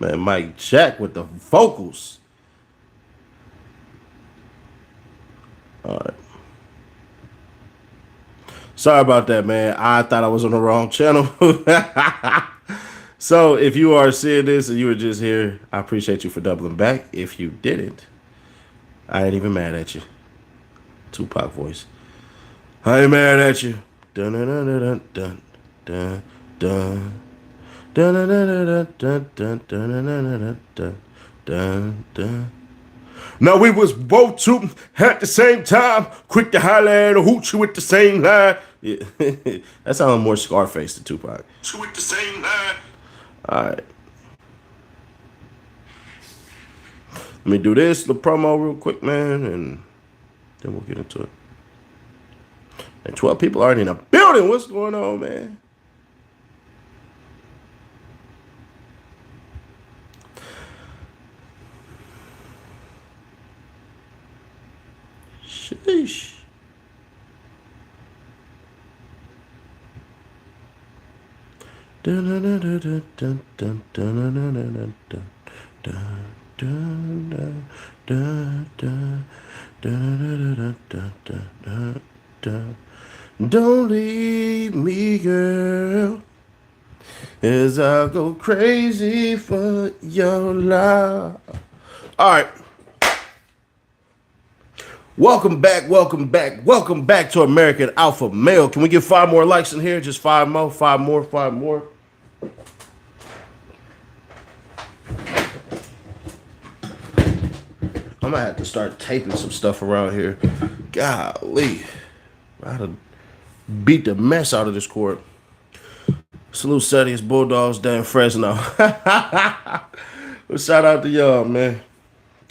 Man, Mike Jack with the vocals. All right. Sorry about that, man. I thought I was on the wrong channel. So if you are seeing this and you were just here, I appreciate you for doubling back. If you didn't, I ain't even mad at you. Tupac voice. I ain't mad at you. Dun dun dun dun dun dun dun. Dun dun dun dun dun dun dun dun dun dun. Now we was both shooting at the same time, quick to holler and hoot you at the same line. Yeah. That sounds more Scarface than Tupac. Shoot at the same line. All right. Let me do this little promo real quick, man, and then we'll get into it. And 12 people already in the building. What's going on, man? Sheesh. Don't leave me, girl, as I go crazy for your love. All right. Welcome back to American Alpha Male. Can we get 5 more likes in here? Just 5 more, 5 more, 5 more. I'm gonna have to start taping some stuff around here. Golly. I had to beat the mess out of this court. Salute Sadius Bulldogs down in Fresno. Shout out to y'all, man.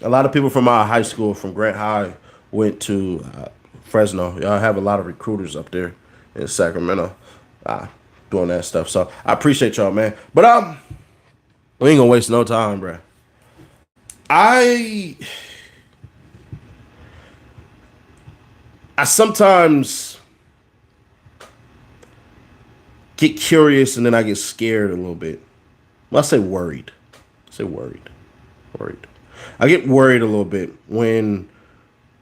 A lot of people from our high school, from Grant High, went to Fresno. Y'all have a lot of recruiters up there in Sacramento doing that stuff. So I appreciate y'all, man. But we ain't gonna waste no time, bro. I sometimes get curious and then I get scared a little bit. Well, I say worried. Worried. I get worried a little bit when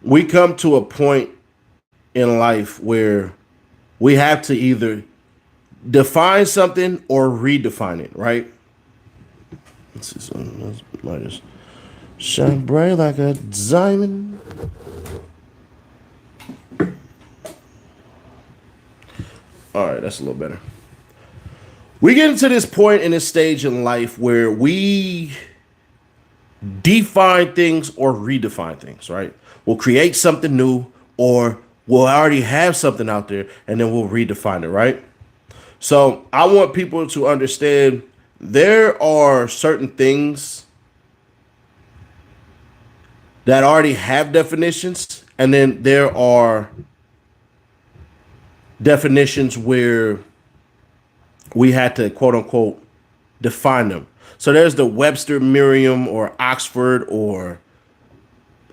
we come to a point in life where we have to either define something or redefine it, right? Let's see something. Might just shine bright like a diamond. All right, that's a little better. We get into this point in this stage in life where we define things or redefine things, right? We'll create something new or we'll already have something out there and then we'll redefine it, right? So I want people to understand there are certain things that already have definitions, and then there are definitions where we had to quote unquote define them. So there's the Webster, Merriam, or Oxford, or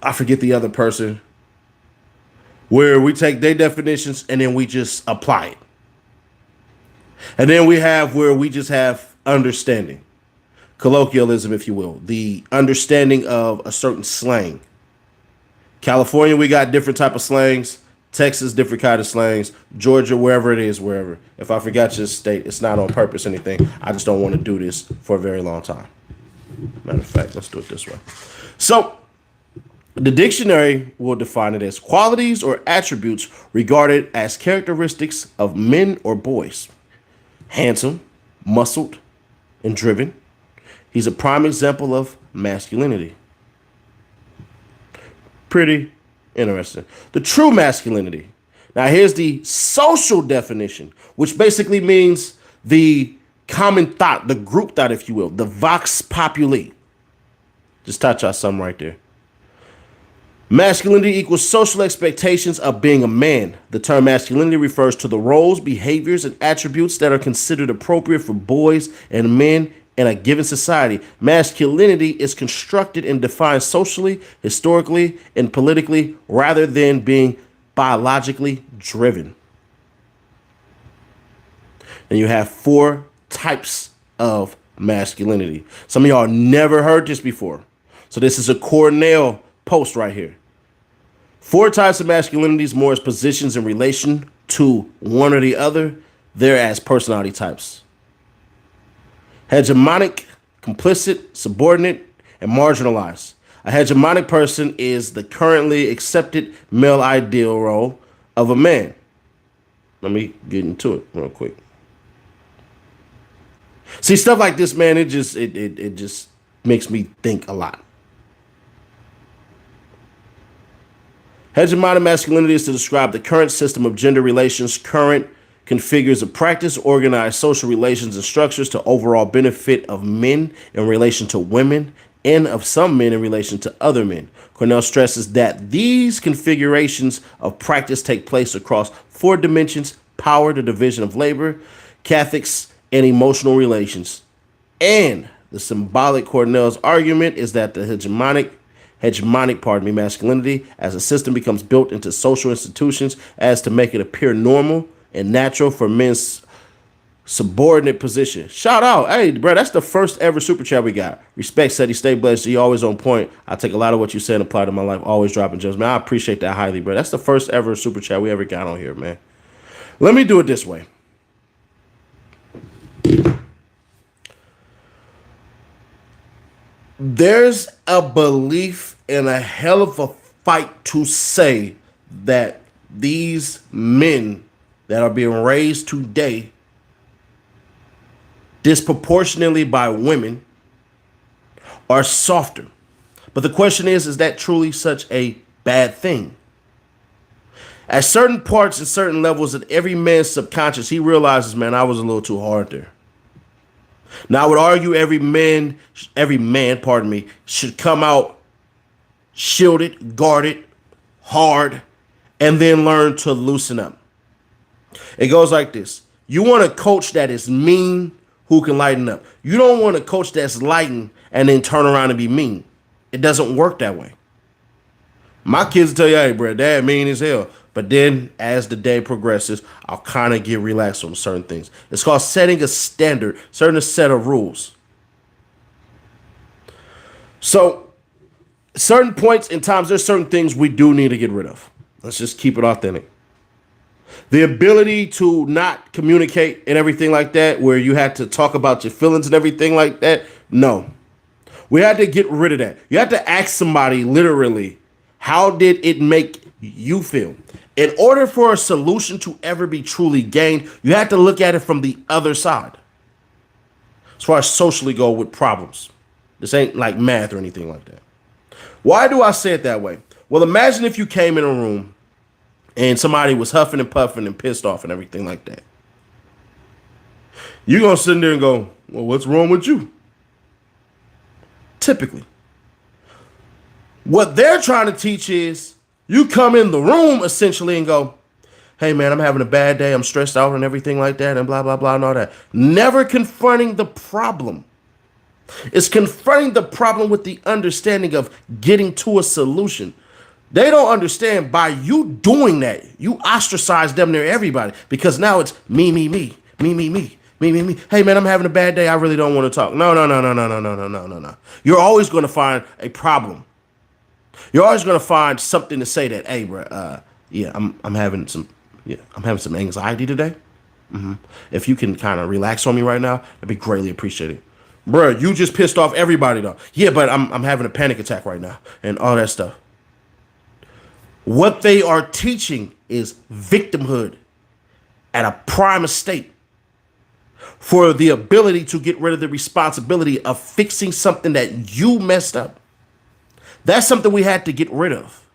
I forget the other person, where we take their definitions and then we just apply it. And then we have where we just have understanding, colloquialism, if you will, the understanding of a certain slang. California, we got different type of slangs. Texas, different kind of slangs. Georgia, wherever it is, wherever. If I forgot your state, it's not on purpose or anything. I just don't want to do this for a very long time. Matter of fact, let's do it this way. So the dictionary will define it as qualities or attributes regarded as characteristics of men or boys. Handsome, muscled, and driven. He's a prime example of masculinity. Pretty interesting. The true masculinity. Now, here's the social definition, which basically means the common thought, the group thought, if you will, the vox populi. Just touch on something right there. Masculinity equals social expectations of being a man. The term masculinity refers to the roles, behaviors, and attributes that are considered appropriate for boys and men in a given society. Masculinity is constructed and defined socially, historically, and politically rather than being biologically driven. And you have 4 types of masculinity. Some of y'all never heard this before. So this is a Cornell post right here. 4 types of masculinities, more as positions in relation to one or the other. They're as personality types. Hegemonic, complicit, subordinate, and marginalized. A hegemonic person is the currently accepted male ideal role of a man. Let me get into it real quick. See, stuff like this, man, it just makes me think a lot. Hegemonic masculinity is to describe the current system of gender relations, current configures of practice, organized social relations and structures to overall benefit of men in relation to women and of some men in relation to other men. Cornell stresses that these configurations of practice take place across 4 dimensions: power, the division of labor, Catholics, and emotional relations. And the symbolic Cornell's argument is that the hegemonic masculinity as a system becomes built into social institutions as to make it appear normal and natural for men's subordinate position. Shout out. Hey, bro, that's the first ever super chat we got. Respect said he stay blessed. He always on point. I take a lot of what you said and apply to my life. Always dropping gems, man. I appreciate that highly, bro. That's the first ever super chat we ever got on here, man. Let me do it this way. There's a belief and a hell of a fight to say that these men that are being raised today disproportionately by women are softer. But the question is that truly such a bad thing? At certain parts and certain levels of every man's subconscious, he realizes, man, I was a little too hard there. Now, I would argue every man, should come out shielded, guarded, hard, and then learn to loosen up. It goes like this. You want a coach that is mean who can lighten up. You don't want a coach that's lighten and then turn around and be mean. It doesn't work that way. My kids tell you, hey, bro, dad mean as hell. But then as the day progresses, I'll kind of get relaxed on certain things. It's called setting a standard, certain set of rules. So certain points in times, there's certain things we do need to get rid of. Let's just keep it authentic. The ability to not communicate and everything like that, where you had to talk about your feelings and everything like that. No, we had to get rid of that. You had to ask somebody literally, how did it make you feel? In order for a solution to ever be truly gained, you have to look at it from the other side. As far as socially go with problems. This ain't like math or anything like that. Why do I say it that way? Well, imagine if you came in a room and somebody was huffing and puffing and pissed off and everything like that. You're going to sit there and go, well, what's wrong with you? Typically. What they're trying to teach is you come in the room essentially and go, hey, man, I'm having a bad day. I'm stressed out and everything like that and blah, blah, blah and all that. Never confronting the problem. It's confronting the problem with the understanding of getting to a solution. They don't understand by you doing that, you ostracize them near everybody because now it's me. Hey, man, I'm having a bad day. I really don't want to talk. No. You're always going to find a problem. You're always going to find something to say that, hey, bro, I'm having some anxiety today. If you can kind of relax on me right now, that'd be greatly appreciated. Bro, you just pissed off everybody though. Yeah, but I'm having a panic attack right now and all that stuff. What they are teaching is victimhood at a prime estate for the ability to get rid of the responsibility of fixing something that you messed up. That's something we had to get rid of.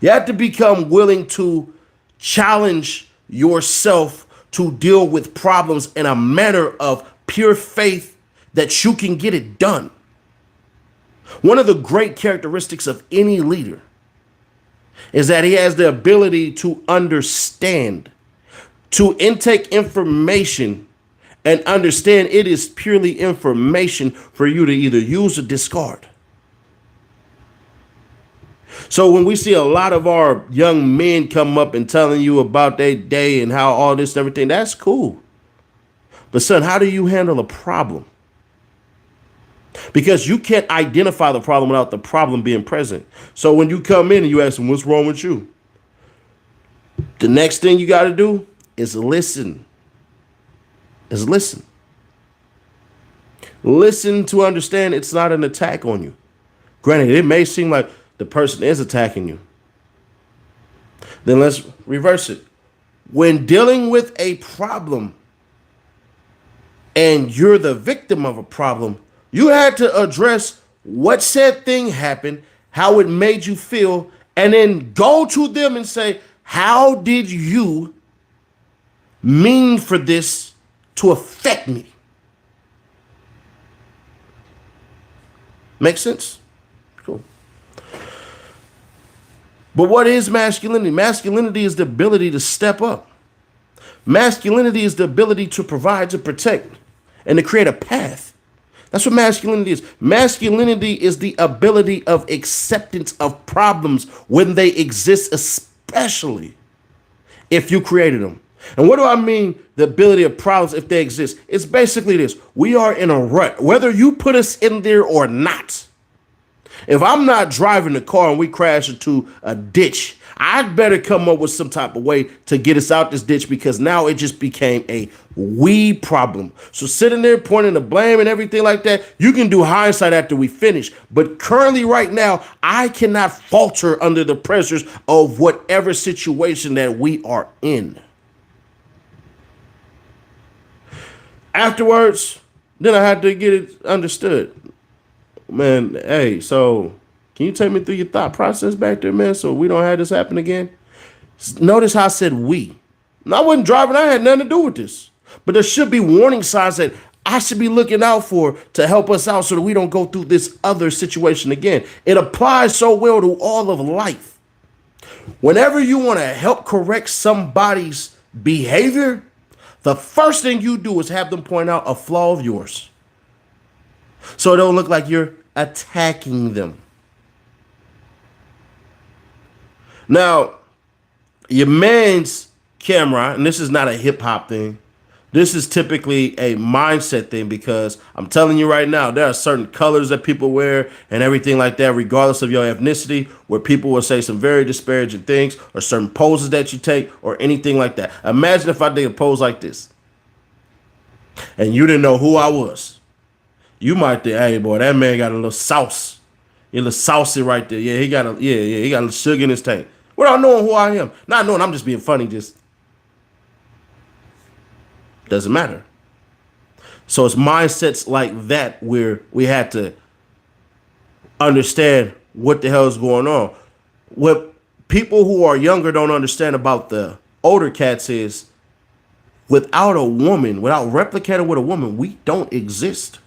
You have to become willing to challenge yourself to deal with problems in a manner of pure faith that you can get it done. One of the great characteristics of any leader is that he has the ability to understand, to intake information and understand it is purely information for you to either use or discard. So when we see a lot of our young men come up and telling you about their day and how all this and everything, that's cool. But son, how do you handle a problem? because you can't identify the problem without the problem being present. So when you come in and you ask them, what's wrong with you? The next thing you got to do is listen. Listen. Listen to understand it's not an attack on you. Granted, it may seem like the person is attacking you. Then let's reverse it. When dealing with a problem and you're the victim of a problem, you had to address what said thing happened, how it made you feel, and then go to them and say, how did you mean for this to affect me? Make sense? Cool. But what is masculinity? Masculinity is the ability to step up. Masculinity is the ability to provide, to protect, and to create a path. That's what masculinity is. Masculinity is the ability of acceptance of problems when they exist, especially if you created them. And what do I mean, the ability of problems if they exist? It's basically this. We are in a rut, whether you put us in there or not. If I'm not driving the car and we crash into a ditch, I'd better come up with some type of way to get us out this ditch, because now it just became a we problem. So sitting there pointing the blame and everything like that, you can do hindsight after we finish. But currently right now, I cannot falter under the pressures of whatever situation that we are in. Afterwards, then I had to get it understood. Man, hey, so can you take me through your thought process back there, man, so we don't have this happen again? Notice how I said we. And I wasn't driving. I had nothing to do with this. But there should be warning signs that I should be looking out for to help us out so that we don't go through this other situation again. It applies so well to all of life. Whenever you want to help correct somebody's behavior, the first thing you do is have them point out a flaw of yours, so it don't look like you're attacking them. Now, your man's camera, and this is not a hip hop thing. This is typically a mindset thing, because I'm telling you right now, there are certain colors that people wear and everything like that, regardless of your ethnicity, where people will say some very disparaging things, or certain poses that you take, or anything like that. Imagine if I did a pose like this and you didn't know who I was. You might think, hey, boy, that man got a little sauce. He a little saucy right there. Yeah, he got he got a little sugar in his tank. Without knowing who I am. Not knowing I'm just being funny, just doesn't matter. So it's mindsets like that where we had to understand what the hell is going on. What people who are younger don't understand about the older cats is, without a woman, without replicating with a woman, we don't exist.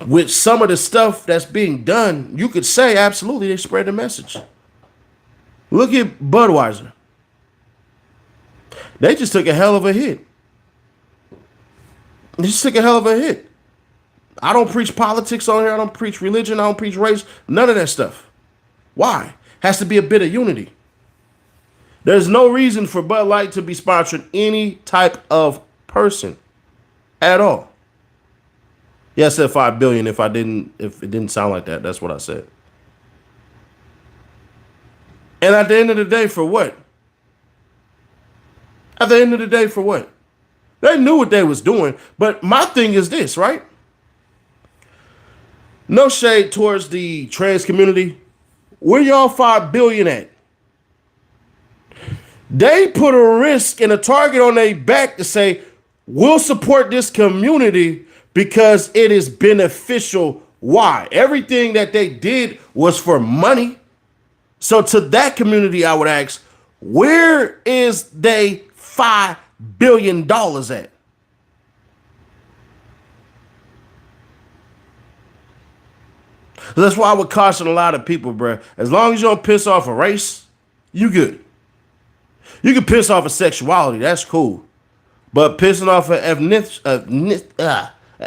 With some of the stuff that's being done, you could say absolutely they spread the message. Look at Budweiser. They just took a hell of a hit. They just took a hell of a hit. I don't preach politics on here. I don't preach religion. I don't preach race. None of that stuff. Why? Has to be a bit of unity. There's no reason for Bud Light to be sponsoring any type of person at all. Yeah, I said 5 billion. If it didn't sound like that, that's what I said. And at the end of the day, for what? At the end of the day, for what? They knew what they was doing. But my thing is this, right? No shade towards the trans community. Where y'all 5 billion at? They put a risk and a target on their back to say, we'll support this community because it is beneficial. Why? Everything that they did was for money. So to that community, I would ask, where is they $5 billion at? That's why I would caution a lot of people, bro. As long as you don't piss off a race, you good. You can piss off a sexuality, that's cool. But pissing off an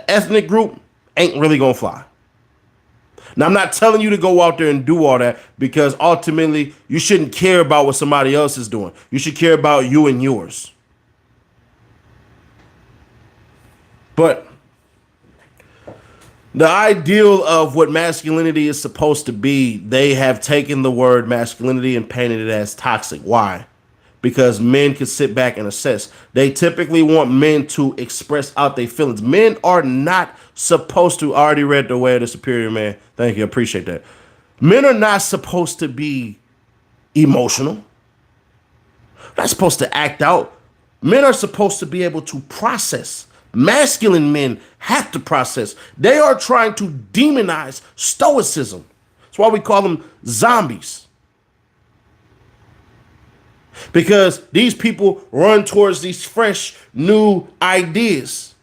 ethnic group ain't really gonna fly. Now, I'm not telling you to go out there and do all that, because ultimately you shouldn't care about what somebody else is doing. You should care about you and yours. But the ideal of what masculinity is supposed to be, they have taken the word masculinity and painted it as toxic. Why? Because men can sit back and assess. They typically want men to express out their feelings. Men are not supposed to. I already read The Way of the Superior Man. Thank you. I appreciate that. Men are not supposed to be emotional. Not supposed to act out. Men are supposed to be able to process. Masculine men have to process. They are trying to demonize Stoicism. That's why we call them zombies. Because these people run towards these fresh, new ideas.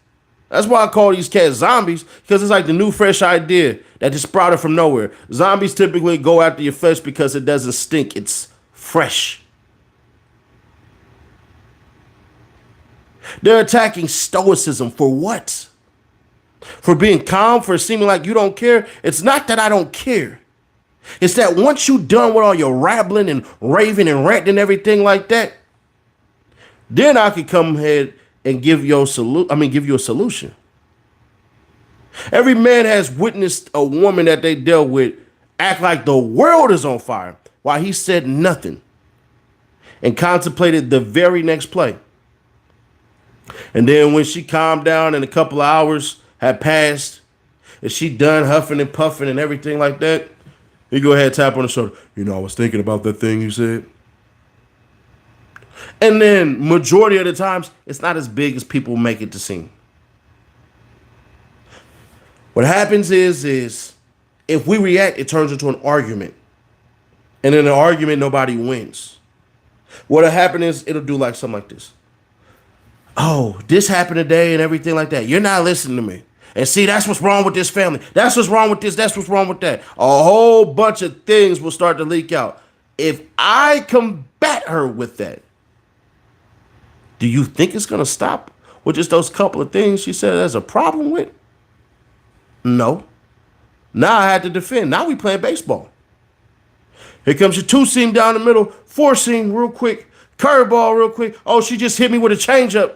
That's why I call these cats zombies, because it's like the new, fresh idea that just sprouted from nowhere. Zombies typically go after your flesh because it doesn't stink. It's fresh. They're attacking Stoicism for what? For being calm, for seeming like you don't care? It's not that I don't care. It's that once you're done with all your rambling and raving and ranting and everything like that, then I could come ahead and give you a solution. Every man has witnessed a woman that they dealt with act like the world is on fire while he said nothing and contemplated the very next play. And then when she calmed down and a couple of hours had passed and she done huffing and puffing and everything like that, you go ahead and tap on the shoulder. I was thinking about that thing you said. And then majority of the times, it's not as big as people make it to seem. What happens is if we react, it turns into an argument. And in an argument, nobody wins. What'll happen is it'll do like something like this. Oh, this happened today and everything like that. You're not listening to me. And see, that's what's wrong with this family. That's what's wrong with this. That's what's wrong with that. A whole bunch of things will start to leak out. If I combat her with that, do you think it's going to stop with just those couple of things she said there's a problem with? No. Now I had to defend. Now we playing baseball. Here comes your two seam down the middle, four seam real quick, curveball real quick. Oh, she just hit me with a changeup.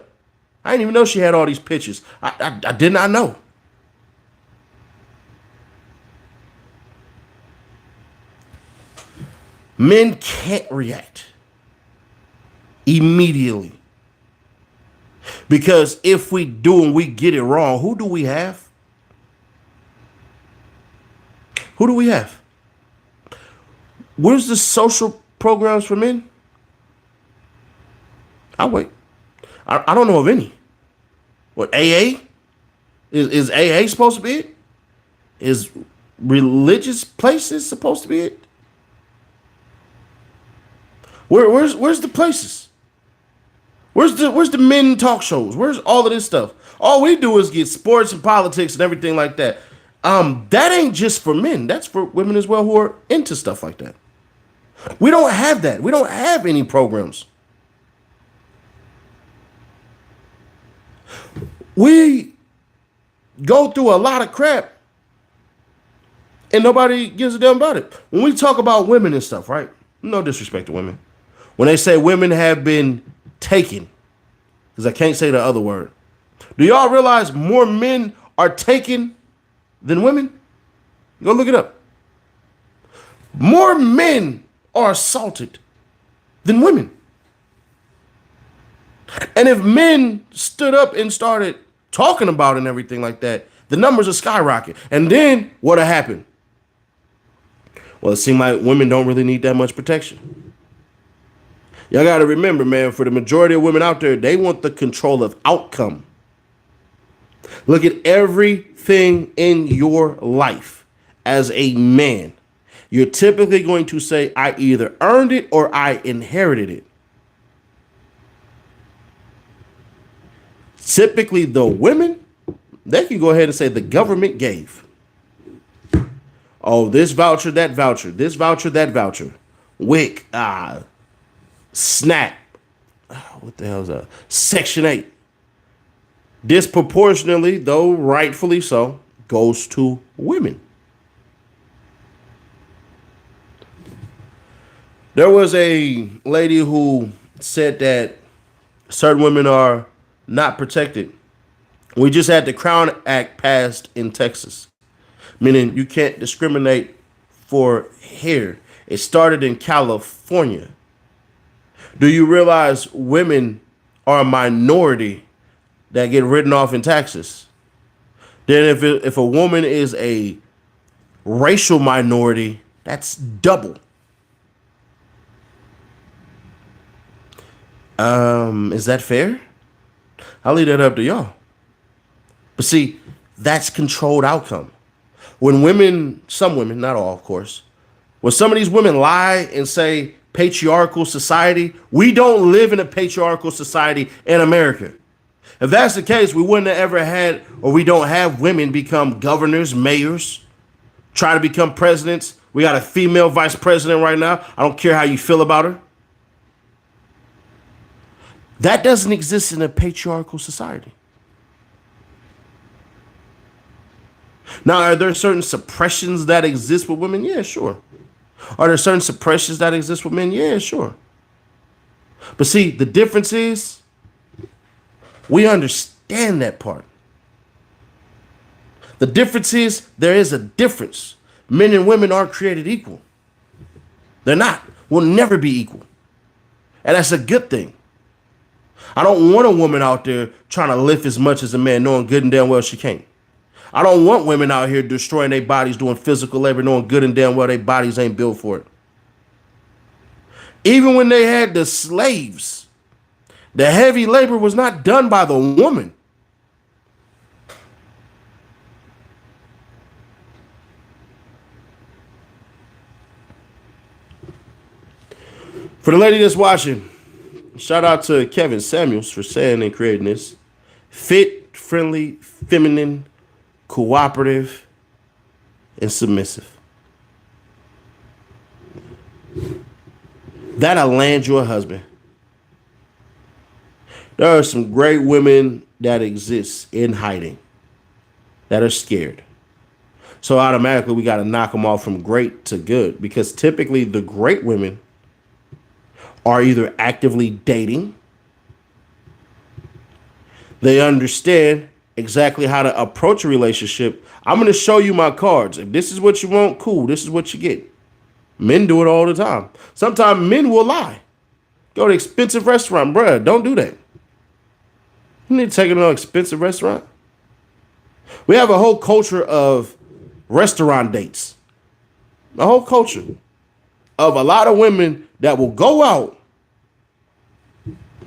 I didn't even know she had all these pitches. I did not know. Men can't react immediately. Because if we do and we get it wrong, who do we have? Who do we have? Where's the social programs for men? I'll wait. I don't know of any. What, AA? Is AA supposed to be it? Is religious places supposed to be it? Where's the places? Where's the men talk shows? Where's all of this stuff? All we do is get sports and politics and everything like that. That ain't just for men. That's for women as well who are into stuff like that. We don't have that. We don't have any programs. We go through a lot of crap and nobody gives a damn about it. When we talk about women and stuff, right? No disrespect to women. When they say women have been taken, because I can't say the other word. Do y'all realize more men are taken than women? Go look it up. More men are assaulted than women. And if men stood up and started talking about it and everything like that, the numbers will skyrocket. And then what'll happen? Well, it seems like women don't really need that much protection. Y'all got to remember, man, for the majority of women out there, they want the control of outcome. Look at everything in your life as a man. You're typically going to say, I either earned it or I inherited it. Typically, the women, they can go ahead and say the government gave. Oh, this voucher, that voucher, this voucher, that voucher. WIC, SNAP, what the hell is that? Section 8. Disproportionately, though rightfully so, goes to women. There was a lady who said that certain women are not protected We just had the Crown Act passed in Texas, meaning you can't discriminate for hair. It started in California. Do you realize women are a minority that get written off in taxes? Then if a woman is a racial minority, that's double. Is that fair? I'll leave that up to y'all. But see, that's controlled outcome. When women, some women, not all, of course, when some of these women lie and say patriarchal society, we don't live in a patriarchal society in America. If that's the case, we wouldn't have ever had, or we don't have women become governors, mayors, try to become presidents. We got a female vice president right now. I don't care how you feel about her. That doesn't exist in a patriarchal society. Now, are there certain suppressions that exist with women? Yeah, sure. Are there certain suppressions that exist with men? Yeah, sure. But see, the difference is we understand that part. The difference is there is a difference. Men and women aren't created equal. They're not. We'll never be equal. And that's a good thing. I don't want a woman out there trying to lift as much as a man, knowing good and damn well she can't. I don't want women out here destroying their bodies, doing physical labor, knowing good and damn well their bodies ain't built for it. Even when they had the slaves, the heavy labor was not done by the woman. For the lady that's watching, shout out to Kevin Samuels for saying and creating this. Fit, friendly, feminine, cooperative, and submissive. That'll land you a husband. There are some great women that exist in hiding that are scared. So automatically we got to knock them off from great to good, because typically the great women are either actively dating, they understand exactly how to approach a relationship. I'm going to show you my cards. If this is what you want, cool. This is what you get. Men do it all the time. Sometimes men will lie. Go to an expensive restaurant. Bruh, don't do that. You need to take it to an expensive restaurant. We have a whole culture of restaurant dates. A whole culture of a lot of women that will go out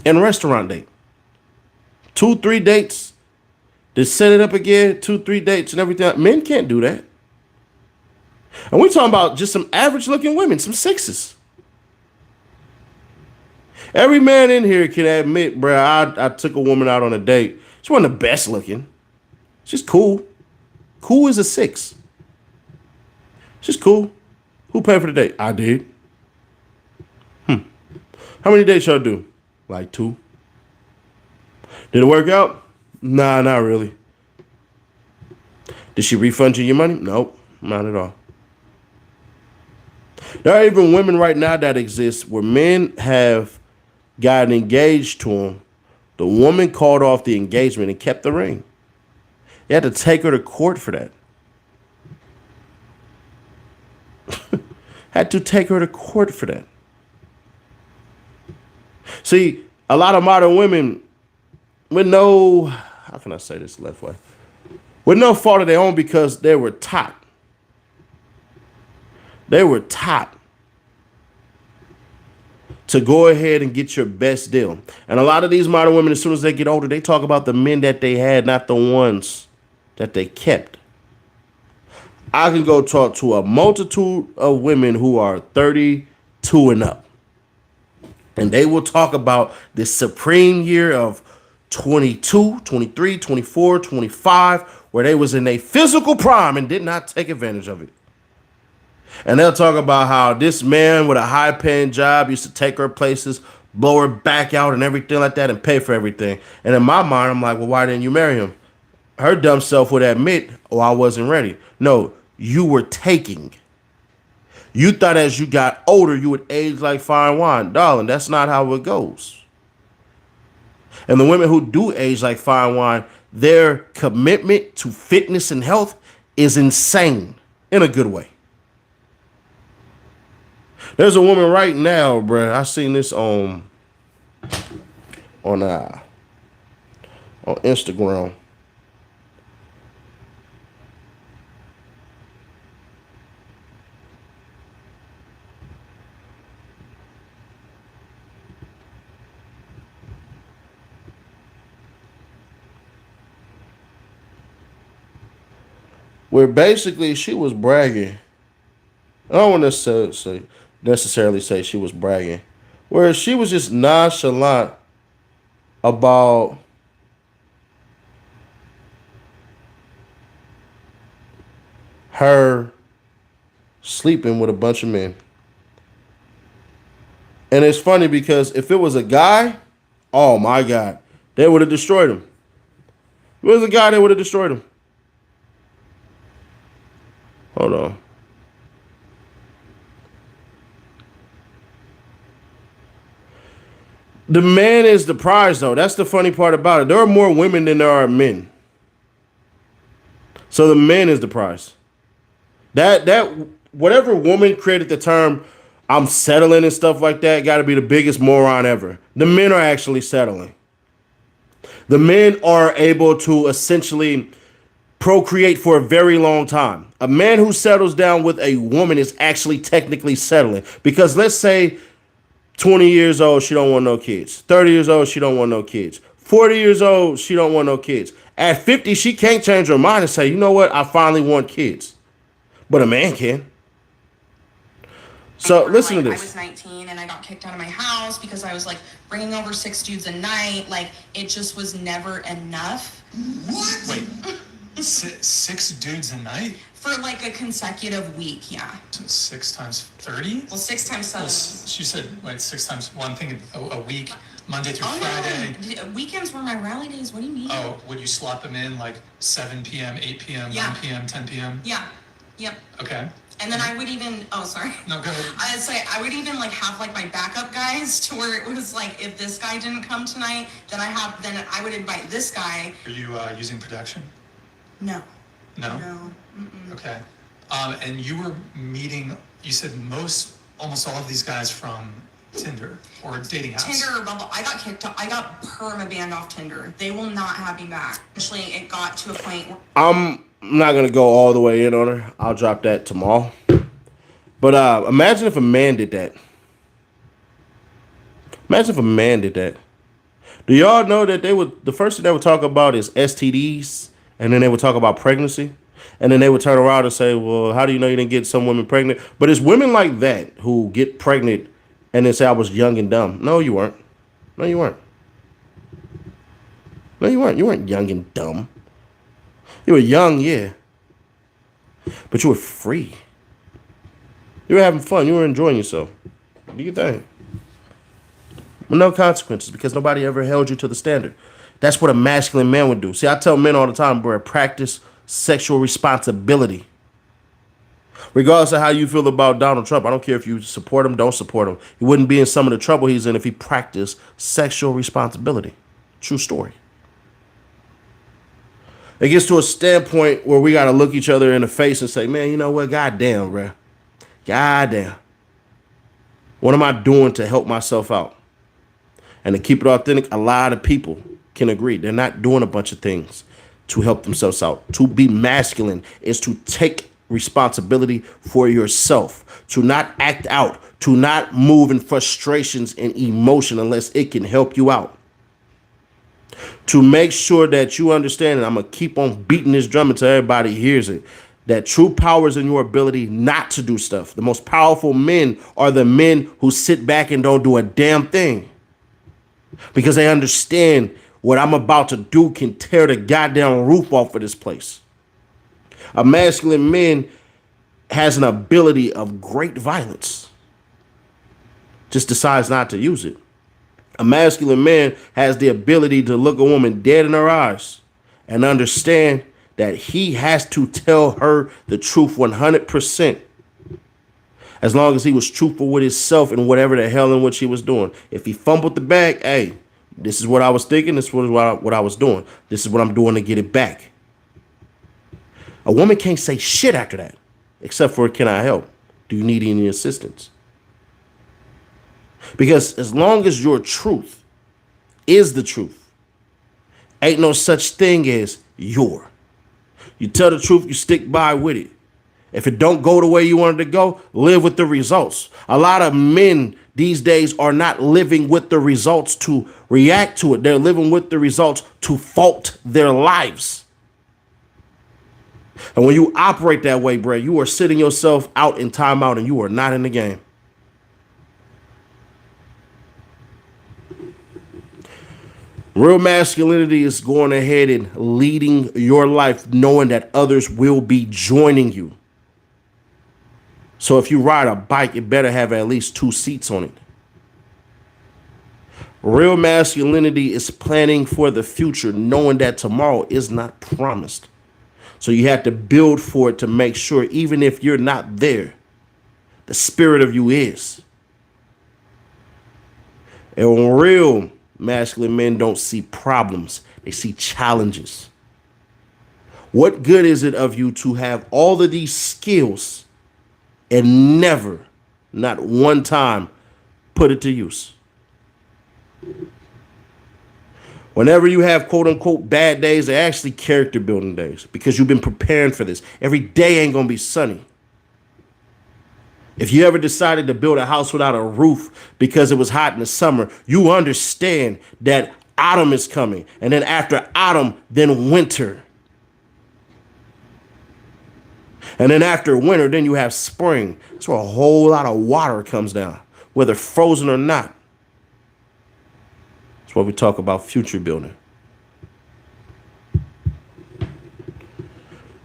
and restaurant date. 2-3 dates. They set it up again, 2-3 dates and everything. Men can't do that. And we're talking about just some average looking women, some sixes. Every man in here can admit, bro, I took a woman out on a date. She wasn't the best looking. She's cool. Cool is a 6. She's cool. Who paid for the date? I did. How many dates y'all do? Like 2. Did it work out? Nah, not really. Did she refund you your money? Nope, not at all. There are even women right now that exist where men have gotten engaged to them. The woman called off the engagement and kept the ring. You had to take her to court for that. Had to take her to court for that. See, a lot of modern women with no, how can I say this left way? With no fault of their own, because they were taught. They were taught to go ahead and get your best deal. And a lot of these modern women, as soon as they get older, they talk about the men that they had, not the ones that they kept. I can go talk to a multitude of women who are 32 and up. And they will talk about this supreme year of 22, 23, 24, 25, where they was in a physical prime and did not take advantage of it. And they'll talk about how this man with a high paying job used to take her places, blow her back out and everything like that, and pay for everything. And in my mind, I'm like, well, why didn't you marry him? Her dumb self would admit, oh, I wasn't ready. No, you were taking. You thought as you got older, you would age like fine wine. Darling, that's not how it goes. And the women who do age like fine wine, their commitment to fitness and health is insane in a good way. There's a woman right now, bruh. I seen this on Instagram. Where basically she was bragging. I don't want to necessarily say she was bragging. Where she was just nonchalant about her sleeping with a bunch of men. And it's funny because if it was a guy, oh my God, they would have destroyed him. If it was a guy, they would have destroyed him. Hold on. The man is the prize, though. That's the funny part about it. There are more women than there are men. So the man is the prize. That whatever woman created the term "I'm settling" and stuff like that got to be the biggest moron ever. The men are actually settling. The men are able to essentially procreate for a very long time. A man who settles down with a woman is actually technically settling. Because let's say 20 years old, she don't want no kids. 30 years old, she don't want no kids. 40 years old, she don't want no kids. At 50, she can't change her mind and say, you know what, I finally want kids. But a man can. So listen to this. I was 19 and I got kicked out of my house because I was like bringing over 6 dudes a night. Like it just was never enough. What? Wait. 6 dudes a night? For like a consecutive week, yeah. So 6 times 30? Well, 6 times 7. Well, she said, wait, 6 times one thing a week, Monday through Friday. No. Weekends were my rally days. What do you mean? Oh, would you slot them in like 7 p.m., 8 p.m., yeah. 9 p.m., 10 p.m.? Yeah. Yep. Okay. And then I would even, sorry. No, go ahead. I'd say I would even like have like my backup guys to where it was like, if this guy didn't come tonight, then I would invite this guy. Are you using protection? No. No? No. Mm-mm. Okay. And you were meeting, you said almost all of these guys from Tinder or dating apps. Tinder or Bumble. I got kicked off. I got perma-banned off Tinder. They will not have me back. Actually, it got to a point where I'm not going to go all the way in on her. I'll drop that tomorrow. But imagine if a man did that. Imagine if a man did that. Do y'all know that the first thing they would talk about is STDs, and then they would talk about pregnancy, and then they would turn around and say, well, how do you know you didn't get some women pregnant? But it's women like that who get pregnant and then say I was young and dumb. No, you weren't. No, you weren't. No, you weren't. You weren't young and dumb. You were young, yeah. But you were free. You were having fun. You were enjoying yourself. Do your thing. With no consequences because nobody ever held you to the standard. That's what a masculine man would do. See, I tell men all the time, bro, practice sexual responsibility. Regardless of how you feel about Donald Trump, I don't care if you support him, don't support him. He wouldn't be in some of the trouble he's in if he practiced sexual responsibility. True story. It gets to a standpoint where we got to look each other in the face and say, man, you know what? Goddamn, bro. Goddamn. What am I doing to help myself out? And to keep it authentic, a lot of people can agree. They're not doing a bunch of things to help themselves out. To be masculine is to take responsibility for yourself, to not act out, to not move in frustrations and emotion unless it can help you out. To make sure that you understand, and I'm going to keep on beating this drum until everybody hears it, that true power is in your ability not to do stuff. The most powerful men are the men who sit back and don't do a damn thing because they understand what I'm about to do can tear the goddamn roof off of this place. A masculine man has an ability of great violence, just decides not to use it. A masculine man has the ability to look a woman dead in her eyes and understand that he has to tell her the truth 100%. As long as he was truthful with himself and whatever the hell in which he was doing. If he fumbled the bag, hey, This is what I was thinking. This was what I was doing. This is what I'm doing to get it back. A woman can't say shit after that, except for, can I help? Do you need any assistance? Because as long as your truth is the truth, ain't no such thing as your. You tell the truth, you stick by with it. If it don't go the way you wanted to go, live with the results. A lot of men these days are not living with the results to react to it. They're living with the results to fault their lives. And when you operate that way, bro, you are sitting yourself out in timeout and you are not in the game. Real masculinity is going ahead and leading your life, knowing that others will be joining you. So if you ride a bike, it better have at least 2 seats on it. Real masculinity is planning for the future, knowing that tomorrow is not promised. So you have to build for it to make sure, even if you're not there, the spirit of you is. And real masculine men don't see problems, they see challenges. What good is it of you to have all of these skills and never, not one time, put it to use? Whenever you have quote unquote bad days, they're actually character building days because you've been preparing for this. Every day ain't gonna be sunny. If you ever decided to build a house without a roof because it was hot in the summer, you understand that autumn is coming. And then after autumn, then winter. And then after winter, then you have spring. That's where a whole lot of water comes down, whether frozen or not. That's why we talk about future building.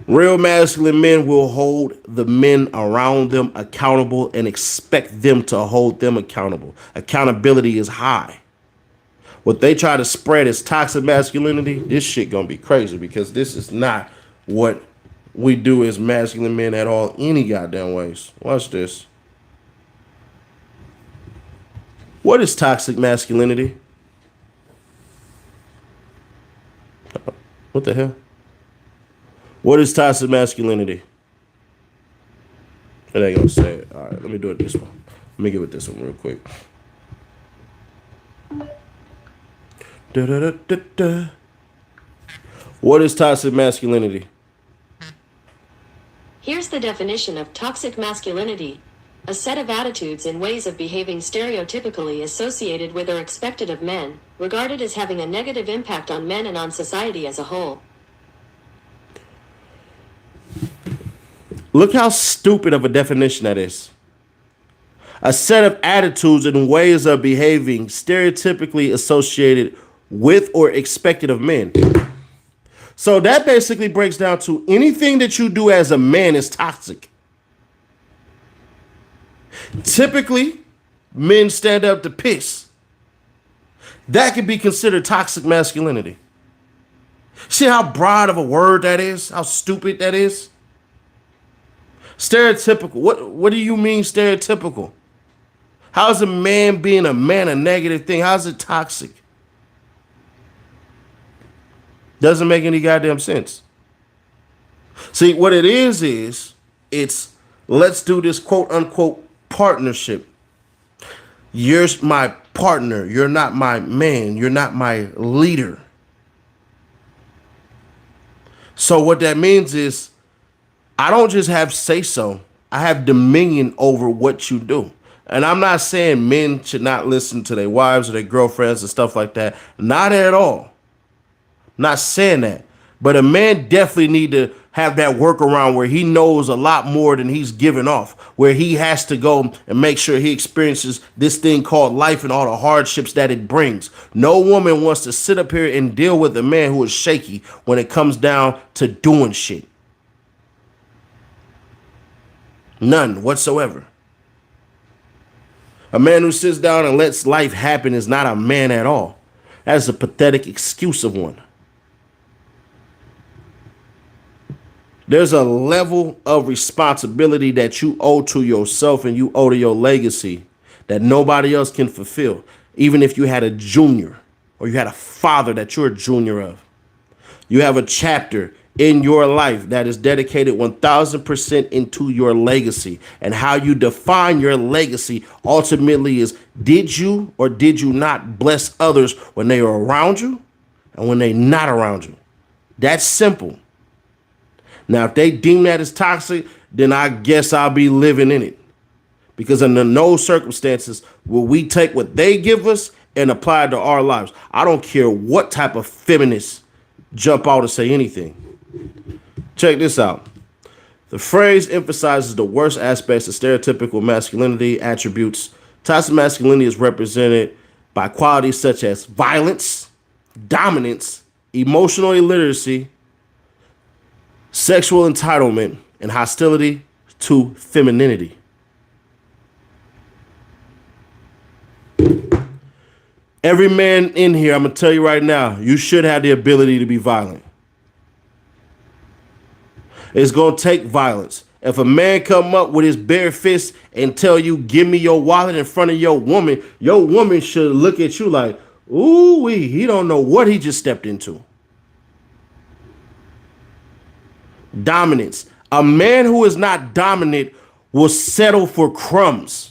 Real masculine men will hold the men around them accountable and expect them to hold them accountable. Accountability is high. What they try to spread is toxic masculinity. This shit gonna be crazy because this is not what we do as masculine men at all, any goddamn ways. Watch this. What is toxic masculinity? What the hell? What is toxic masculinity? It ain't gonna say it. All right, let me do it this one. Let me give it this one real quick. Da-da-da-da-da. What is toxic masculinity? Here's the definition of toxic masculinity. A set of attitudes and ways of behaving stereotypically associated with or expected of men, regarded as having a negative impact on men and on society as a whole. Look how stupid of a definition that is. A set of attitudes and ways of behaving stereotypically associated with or expected of men. So that basically breaks down to anything that you do as a man is toxic. Typically, men stand up to piss. That could be considered toxic masculinity. See how broad of a word that is? How stupid that is? Stereotypical. What do you mean stereotypical? How is a man being a man a negative thing? How is it toxic? Doesn't make any goddamn sense. See, what it is it's let's do this quote unquote partnership. You're my partner. You're not my man. You're not my leader. So what that means is I don't just have say so. I have dominion over what you do. And I'm not saying men should not listen to their wives or their girlfriends and stuff like that. Not at all. Not saying that. But a man definitely need to have that workaround where he knows a lot more than he's giving off, where he has to go and make sure he experiences this thing called life and all the hardships that it brings. No woman wants to sit up here and deal with a man who is shaky when it comes down to doing shit. None whatsoever. A man who sits down and lets life happen is not a man at all. That's a pathetic excuse of one. There's a level of responsibility that you owe to yourself and you owe to your legacy that nobody else can fulfill, even if you had a junior or you had a father that you're a junior of. You have a chapter in your life that is dedicated 1000% into your legacy. And how you define your legacy ultimately is, did you or did you not bless others when they are around you and when they're not around you? That's simple. Now, if they deem that as toxic, then I guess I'll be living in it. Because under no circumstances will we take what they give us and apply it to our lives. I don't care what type of feminists jump out and say anything. Check this out. The phrase emphasizes the worst aspects of stereotypical masculinity attributes. Toxic masculinity is represented by qualities such as violence, dominance, emotional illiteracy, sexual entitlement, and hostility to femininity. Every man in here, I'm going to tell you right now, you should have the ability to be violent. It's going to take violence. If a man come up with his bare fist and tell you, give me your wallet in front of your woman should look at you like, ooh, he don't know what he just stepped into. Dominance. A man who is not dominant will settle for crumbs.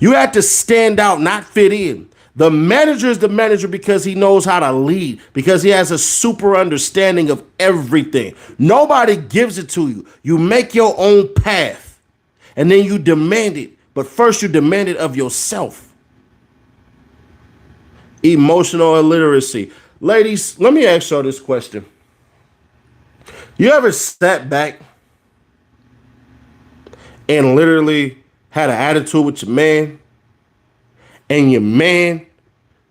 You have to stand out, not fit in. The manager is the manager because he knows how to lead, because he has a super understanding of everything. Nobody gives it to you. You make your own path, and then you demand it. But first you demand it of yourself. Emotional illiteracy. Ladies, let me ask y'all this question. You ever sat back and literally had an attitude with your man, and your man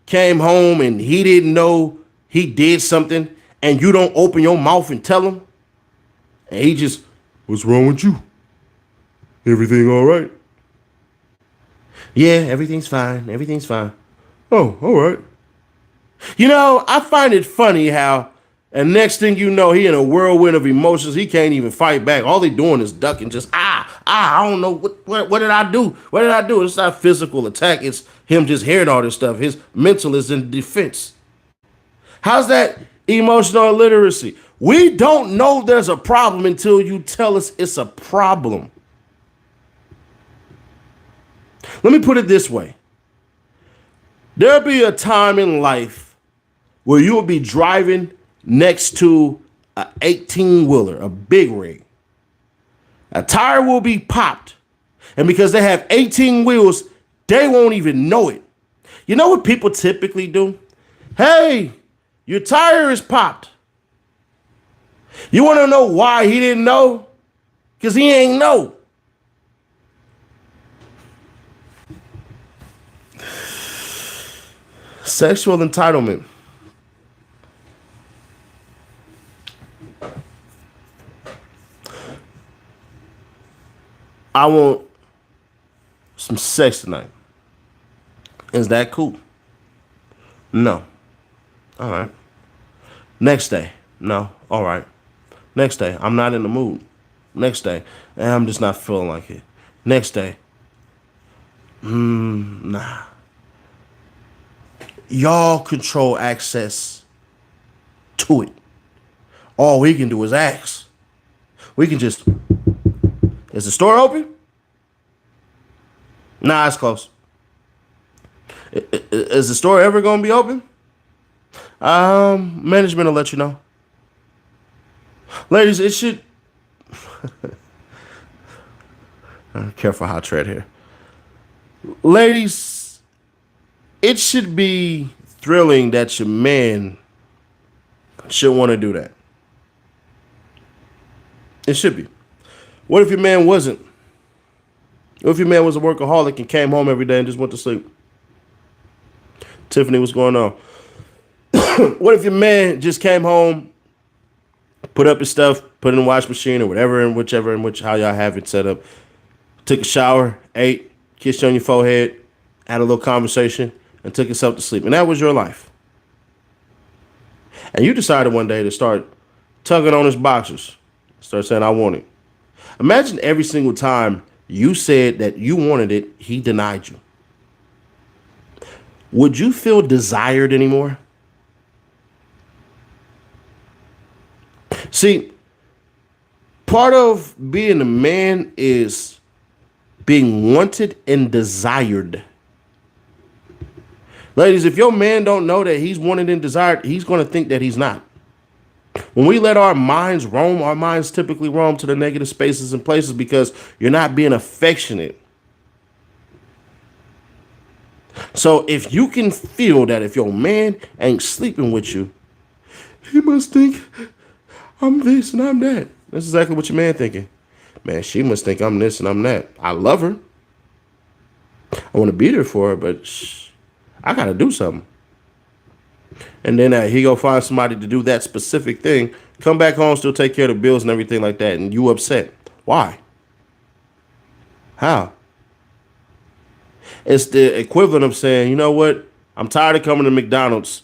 came home and he didn't know he did something, and you don't open your mouth and tell him, and he just, what's wrong with you? Everything all right? Yeah, everything's fine. Everything's fine. Oh, all right. You know, I find it funny how, and next thing you know, he in a whirlwind of emotions. He can't even fight back. All he doing is ducking, just, I don't know, what did I do? What did I do? It's not physical attack. It's him just hearing all this stuff. His mental is in defense. How's that emotional illiteracy? We don't know there's a problem until you tell us it's a problem. Let me put it this way. There'll be a time in life where you will be driving next to an 18-wheeler, a big rig. A tire will be popped. And because they have 18 wheels, they won't even know it. You know what people typically do? Hey, your tire is popped. You want to know why he didn't know? Because he ain't know. Sexual entitlement. I want some sex tonight. Is that cool? No. All right. Next day. No. All right. Next day. I'm not in the mood. Next day. I'm just not feeling like it. Next day. Nah. Y'all control access to it. All we can do is ask. We can just, is the store open? Nah, it's closed. Is the store ever going to be open? Management will let you know. Ladies, it should... Careful how I tread here. Ladies, it should be thrilling that your man should want to do that. It should be. What if your man wasn't? What if your man was a workaholic and came home every day and just went to sleep? Tiffany, what's going on? What if your man just came home, put up his stuff, put it in the wash machine or whatever, and whichever in which how y'all have it set up, took a shower, ate, kissed you on your forehead, had a little conversation, and took yourself to sleep. And that was your life. And you decided one day to start tugging on his boxers. Start saying, I want it. Imagine every single time you said that you wanted it, he denied you. would you feel desired anymore? See, part of being a man is being wanted and desired. Ladies, if your man don't know that he's wanted and desired, he's going to think that he's not. When we let our minds roam, our minds typically roam to the negative spaces and places because you're not being affectionate. So if you can feel that if your man ain't sleeping with you, he must think I'm this and I'm that. That's exactly what your man thinking. Man, she must think I'm this and I'm that. I love her. I want to be there for her, but I got to do something. And then he go find somebody to do that specific thing, come back home, still take care of the bills and everything like that, and you upset. Why? How? It's the equivalent of saying, you know what? I'm tired of coming to McDonald's.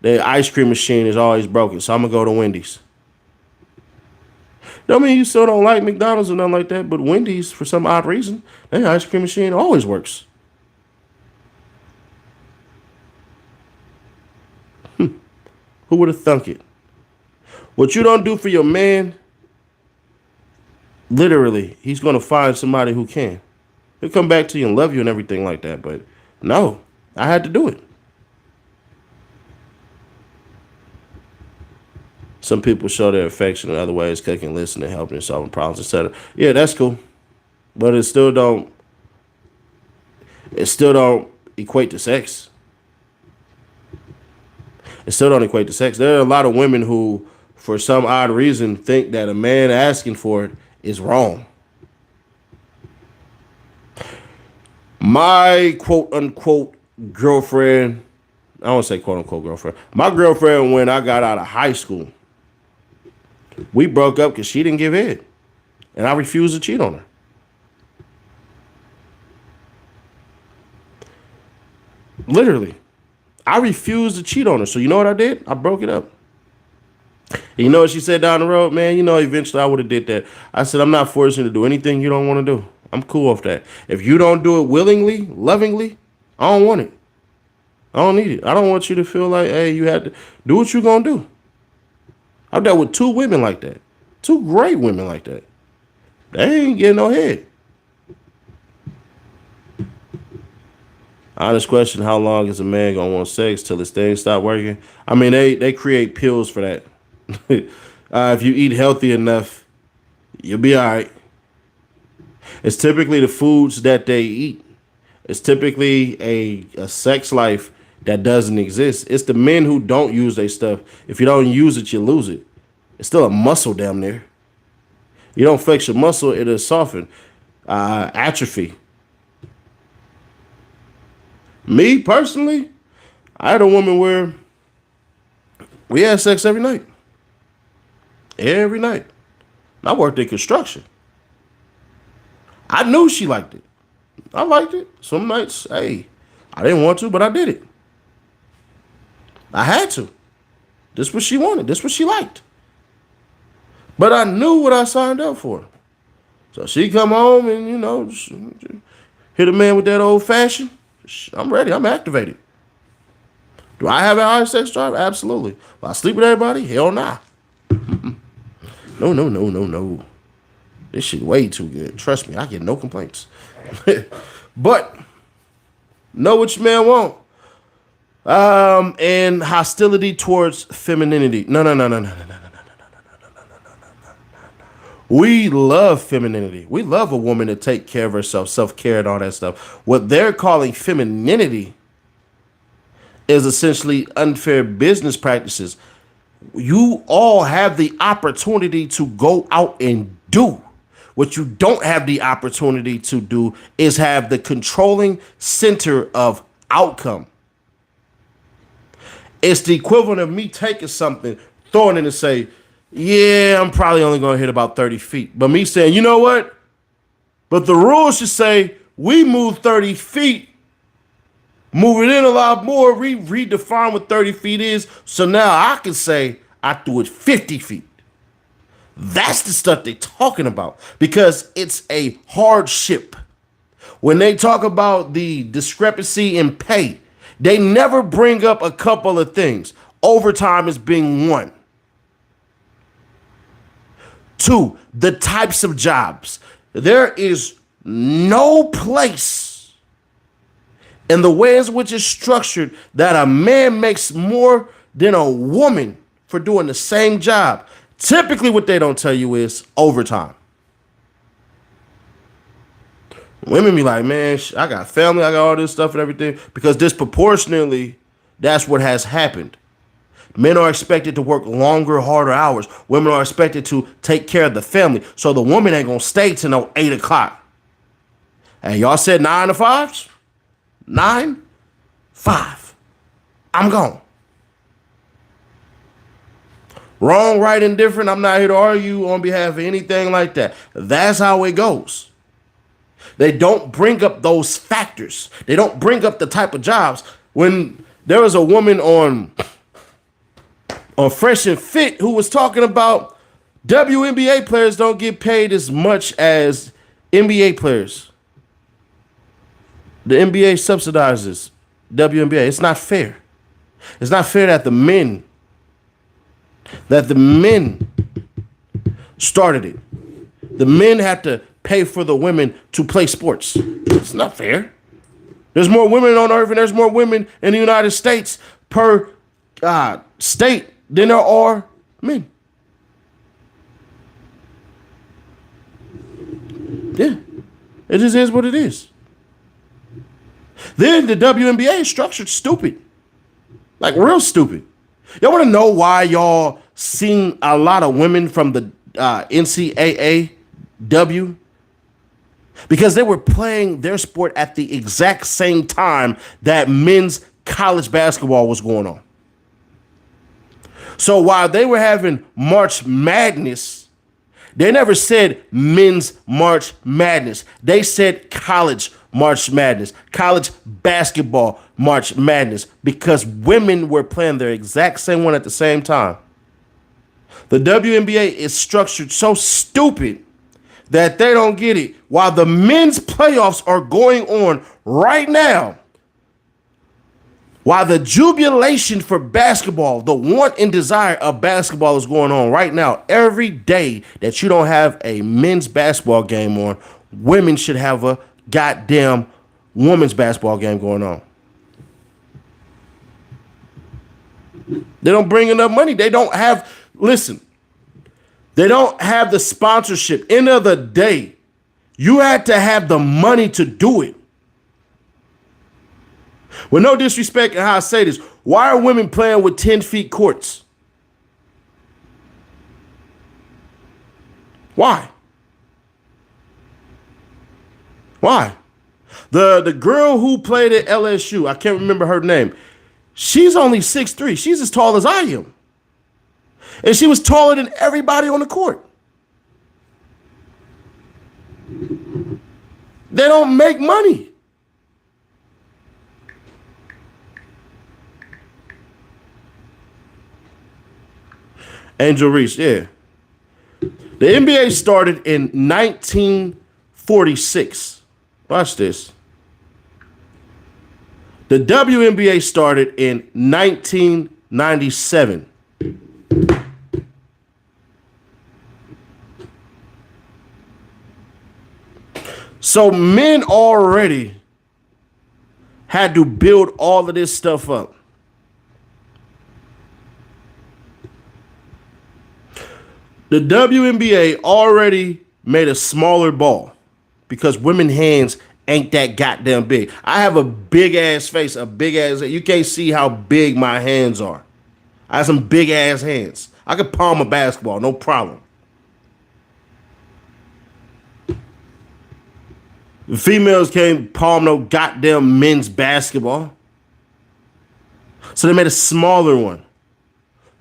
The ice cream machine is always broken, so I'm going to go to Wendy's. Don't mean you still don't like McDonald's or nothing like that, but Wendy's, for some odd reason, their ice cream machine always works. Who would have thunk it? What you don't do for your man, literally, he's going to find somebody who can. He'll come back to you and love you and everything like that, but no, I had to do it. Some people show their affection in other ways, cooking, listening, helping, solving problems, etc. Yeah, that's cool. But it still don't equate to sex. It still don't equate to sex. There are a lot of women who, for some odd reason, think that a man asking for it is wrong. My quote unquote girlfriend, I don't say quote unquote girlfriend. My girlfriend, when I got out of high school, we broke up because she didn't give head. And I refused to cheat on her. Literally. I refused to cheat on her. So you know what I did? I broke it up. And you know what she said down the road? Man, you know, eventually I would have did that. I said, I'm not forcing you to do anything you don't want to do. I'm cool with that. If you don't do it willingly, lovingly, I don't want it. I don't need it. I don't want you to feel like, hey, you had to do what you're going to do. I've dealt with 2 women like that. 2 great women like that. They ain't getting no head. Honest question, how long is a man going to want sex till his thing stop working? I mean, they create pills for that. If you eat healthy enough, you'll be all right. It's typically the foods that they eat. It's typically a sex life that doesn't exist. It's the men who don't use their stuff. If you don't use it, you lose it. It's still a muscle down there. You don't flex your muscle, it'll soften. Atrophy. Me, personally, I had a woman where we had sex every night. Every night. I worked in construction. I knew she liked it. I liked it. Some nights, hey, I didn't want to, but I did it. I had to. This is what she wanted. This is what she liked. But I knew what I signed up for. So she come home and, you know, hit a man with that old fashioned. I'm ready. I'm activated. Do I have a high sex drive? Absolutely. Will I sleep with everybody? Hell nah. No. This shit way too good. Trust me, I get no complaints. But know what your man want. And hostility towards femininity. No. We love femininity. We love a woman to take care of herself, self-care and all that stuff. What they're calling femininity is essentially unfair business practices. You all have the opportunity to go out and do. What you don't have the opportunity to do is have the controlling center of outcome. It's the equivalent of me taking something, throwing it and say, yeah, I'm probably only going to hit about 30 feet. But me saying, you know what? But the rules should say we move 30 feet, move it in a lot more, redefine what 30 feet is. So now I can say I threw it 50 feet. That's the stuff they're talking about because it's a hardship. When they talk about the discrepancy in pay, They never bring up a couple of things. Overtime is being one. Two, the types of jobs. There is no place in the ways in which it's structured that a man makes more than a woman for doing the same job. Typically, what they don't tell you is overtime. Women be like, man, I got family, I got all this stuff and everything, because disproportionately, that's what has happened. Men are expected to work longer, harder hours. Women are expected to take care of the family. So the woman ain't gonna stay till no 8 o'clock. And y'all said 9 to 5? 9, 5. I'm gone. Wrong, right, and different. I'm not here to argue on behalf of anything like that. That's how it goes. They don't bring up those factors. They don't bring up the type of jobs. When there was a woman on Fresh and Fit who was talking about WNBA players don't get paid as much as NBA players. The NBA subsidizes WNBA. It's not fair. It's not fair that the men started it. The men had to pay for the women to play sports. It's not fair. There's more women on earth and there's more women in the United States per state than there are men. Yeah, it just is what it is. Then the WNBA is structured stupid. Like real stupid. Y'all want to know why y'all seen a lot of women from the NCAA because they were playing their sport at the exact same time that men's college basketball was going on. So while they were having March Madness, they never said men's March Madness. They said college March Madness, college basketball March Madness, because women were playing their exact same one at the same time. The WNBA is structured so stupid that they don't get it. While the men's playoffs are going on right now, while the jubilation for basketball, the want and desire of basketball is going on right now, every day that you don't have a men's basketball game on, women should have a goddamn women's basketball game going on. They don't bring enough money. They don't have, listen, they don't have the sponsorship. End of the day, you had to have the money to do it. With no disrespect in how I say this, why are women playing with 10 feet courts? Why? Why? The girl who played at LSU, I can't remember her name. She's only 6'3". She's as tall as I am. And she was taller than everybody on the court. They don't make money. Angel Reese, yeah. The NBA started in 1946. Watch this. The WNBA started in 1997. So men already had to build all of this stuff up. The WNBA already made a smaller ball because women's hands ain't that goddamn big. I have a big ass face, you can't see how big my hands are. I have some big ass hands. I could palm a basketball, no problem. The females can't palm no goddamn men's basketball. So they made a smaller one.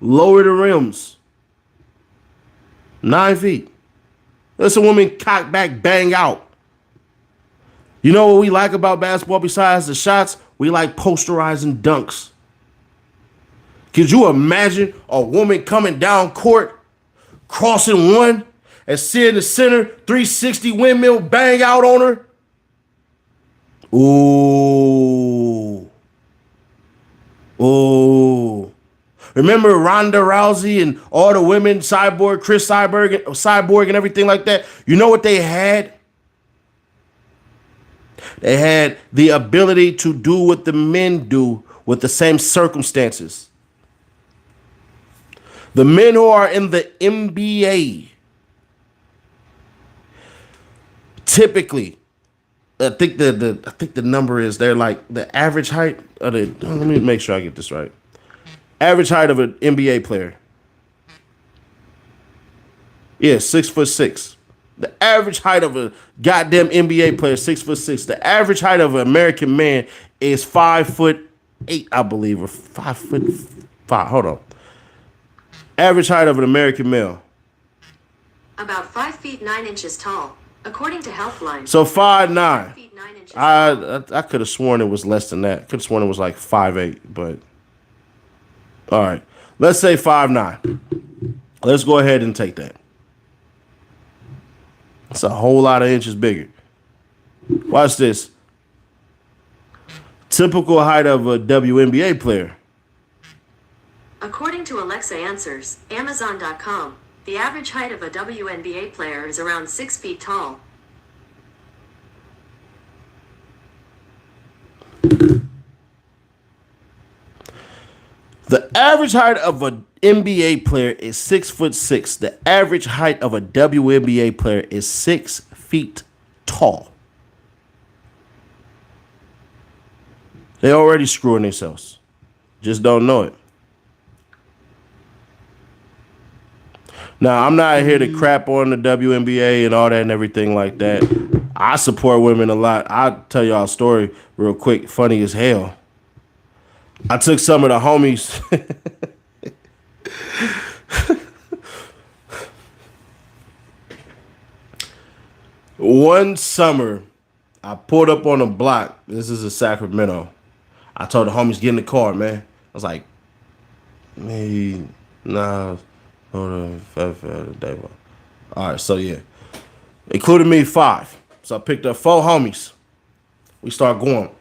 Lower the rims. 9 feet. Let some women cock back, bang out. You know what we like about basketball besides the shots? We like posterizing dunks. Could you imagine a woman coming down court, crossing one, and seeing the center, 360 windmill, bang out on her? Ooh. Oh, remember Ronda Rousey and all the women, Cyborg, Cyborg, and everything like that? You know what they had? They had the ability to do what the men do with the same circumstances. The men who are in the NBA typically, I think the number is they're like the average height of the. Let me make sure I get this right. Average height of an NBA player. Yeah, 6'6". The average height of a goddamn NBA player, 6'6". The average height of an American man is 5'8", I believe, or 5'5". Hold on. Average height of an American male. About 5 feet 9 inches tall, according to Healthline. So 5'9". 5 feet 9 inches tall. I could have sworn it was less than that. Could have sworn it was like 5'8", but all right. Let's say 5'9". Let's go ahead and take that. That's a whole lot of inches bigger. Watch this. Typical height of a WNBA player. According to Alexa Answers, Amazon.com, the average height of a WNBA player is around 6 feet tall. The average height of an NBA player is 6'6". The average height of a WNBA player is 6 feet tall. They already screwing themselves. Just don't know it. Now, I'm not here to crap on the WNBA and all that and everything like that. I support women a lot. I'll tell y'all a story real quick, funny as hell. I took some of the homies. One summer, I pulled up on a block. This is in Sacramento. I told the homies, get in the car, man. I was like, man, nah, hold on. All right, so yeah. Including me, 5. So I picked up 4 homies. We start going.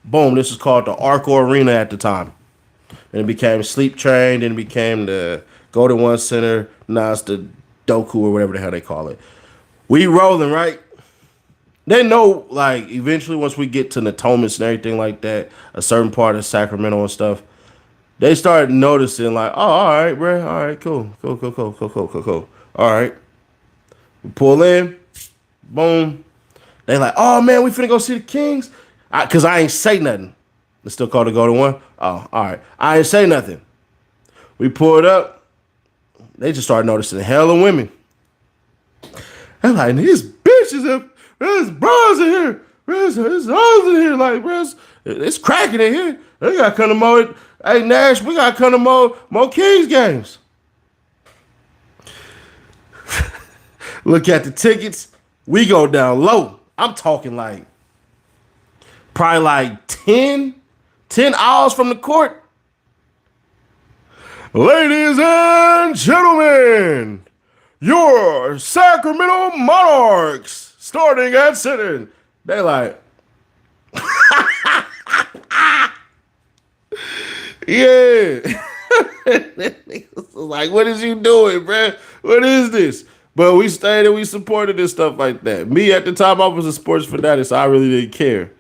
Boom, this is called the Arco Arena at the time. And it became Sleep Train, then it became the Golden One Center. Now it's the Doku or whatever the hell they call it. We rolling, right? They know, like, eventually once we get to Natomas and everything like that, a certain part of Sacramento and stuff, they started noticing, like, oh, all right, bro. All right, cool. All right. We pull in. Boom. They like, oh, man, we finna go see the Kings. Because I ain't say nothing. It's still called the Golden One? Oh, all right. I ain't say nothing. We pulled up. They just started noticing hella women. I'm like, these bitches up. There's bras in here. There's hoes in here. Like, it's cracking in here. They got to come to more. Hey, Nash, we got to come to more Kings games. Look at the tickets. We go down low. I'm talking like probably like 10 hours from the court. Ladies and gentlemen, your Sacramento Monarchs starting at center. They like, yeah. Like, what is you doing, bro? What is this? But we stayed and we supported and stuff like that. Me, at the time, I was a sports fanatic, so I really didn't care.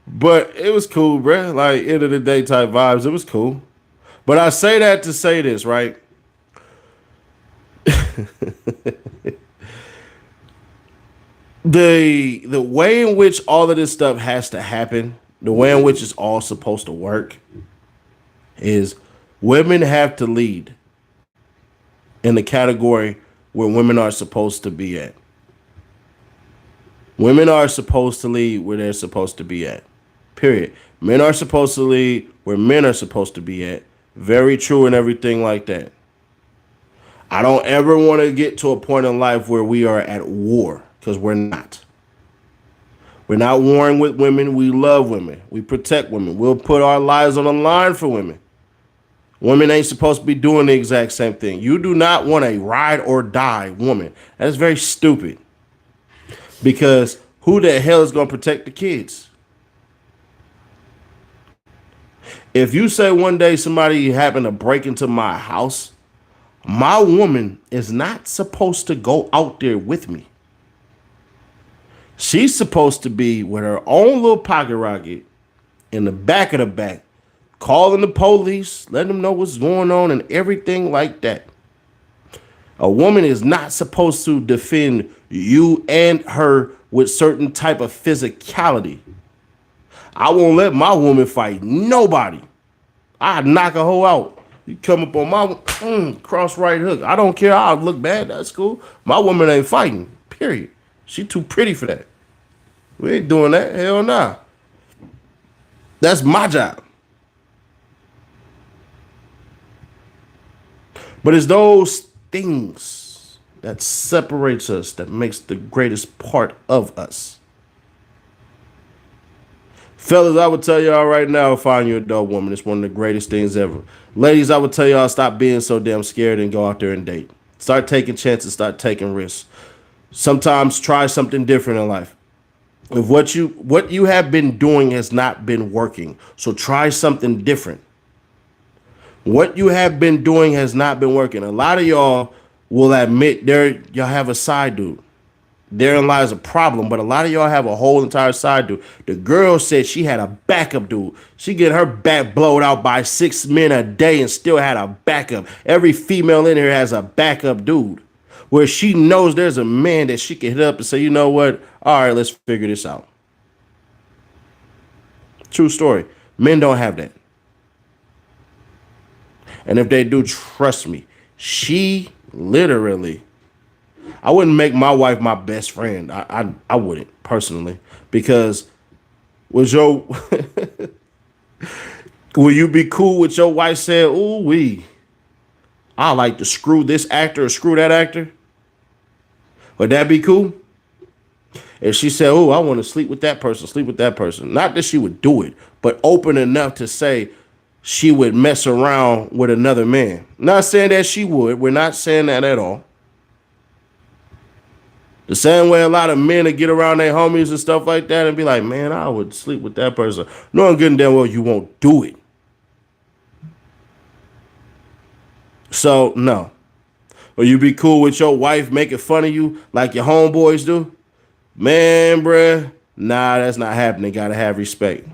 But it was cool, bro. Like, end of the day type vibes. It was cool. But I say that to say this, right? The way in which all of this stuff has to happen, the way in which it's all supposed to work, is women have to lead in the category where women are supposed to be at. Women are supposed to lead where they're supposed to be at. Period. Men are supposed to lead where men are supposed to be at. Very true and everything like that. I don't ever want to get to a point in life where we are at war, because we're not. We're not warring with women. We love women. We protect women. We'll put our lives on the line for women. Women ain't supposed to be doing the exact same thing. You do not want a ride or die woman. That's very stupid. Because who the hell is going to protect the kids? If you say one day somebody happened to break into my house, my woman is not supposed to go out there with me. She's supposed to be with her own little pocket rocket in the back of the back, calling the police, letting them know what's going on and everything like that. A woman is not supposed to defend you and her with certain type of physicality. I won't let my woman fight nobody. I knock a hoe out. You come up on my cross right hook. I don't care. I'll look bad. That's cool. My woman ain't fighting. Period. She too pretty for that. We ain't doing that. Hell nah. That's my job. But it's those things that separates us that makes the greatest part of us. Fellas, I would tell y'all right now, find you a dope woman. It's one of the greatest things ever. Ladies, I would tell y'all, stop being so damn scared and go out there and date. Start taking chances, start taking risks. Sometimes try something different in life. If what you have been doing has not been working, so try something different. What you have been doing has not been working. A lot of y'all will admit y'all have a side dude. Therein lies a problem, but a lot of y'all have a whole entire side dude. The girl said she had a backup dude. She get her back blowed out by 6 men a day and still had a backup. Every female in here has a backup dude where she knows there's a man that she can hit up and say, you know what? All right, let's figure this out. True story. Men don't have that. And if they do, trust me, she literally, I wouldn't make my wife my best friend. I wouldn't personally, because will you be cool with your wife saying, ooh, I like to screw this actor or screw that actor? Would that be cool? If she said, oh, I want to sleep with that person. Not that she would do it, but open enough to say she would mess around with another man. Not saying that she would. We're not saying that at all. The same way a lot of men that get around their homies and stuff like that and be like, man, I would sleep with that person. Knowing good and damn well you won't do it. So, no. Or you be cool with your wife making fun of you like your homeboys do? Man, bruh, nah, that's not happening. Gotta have respect.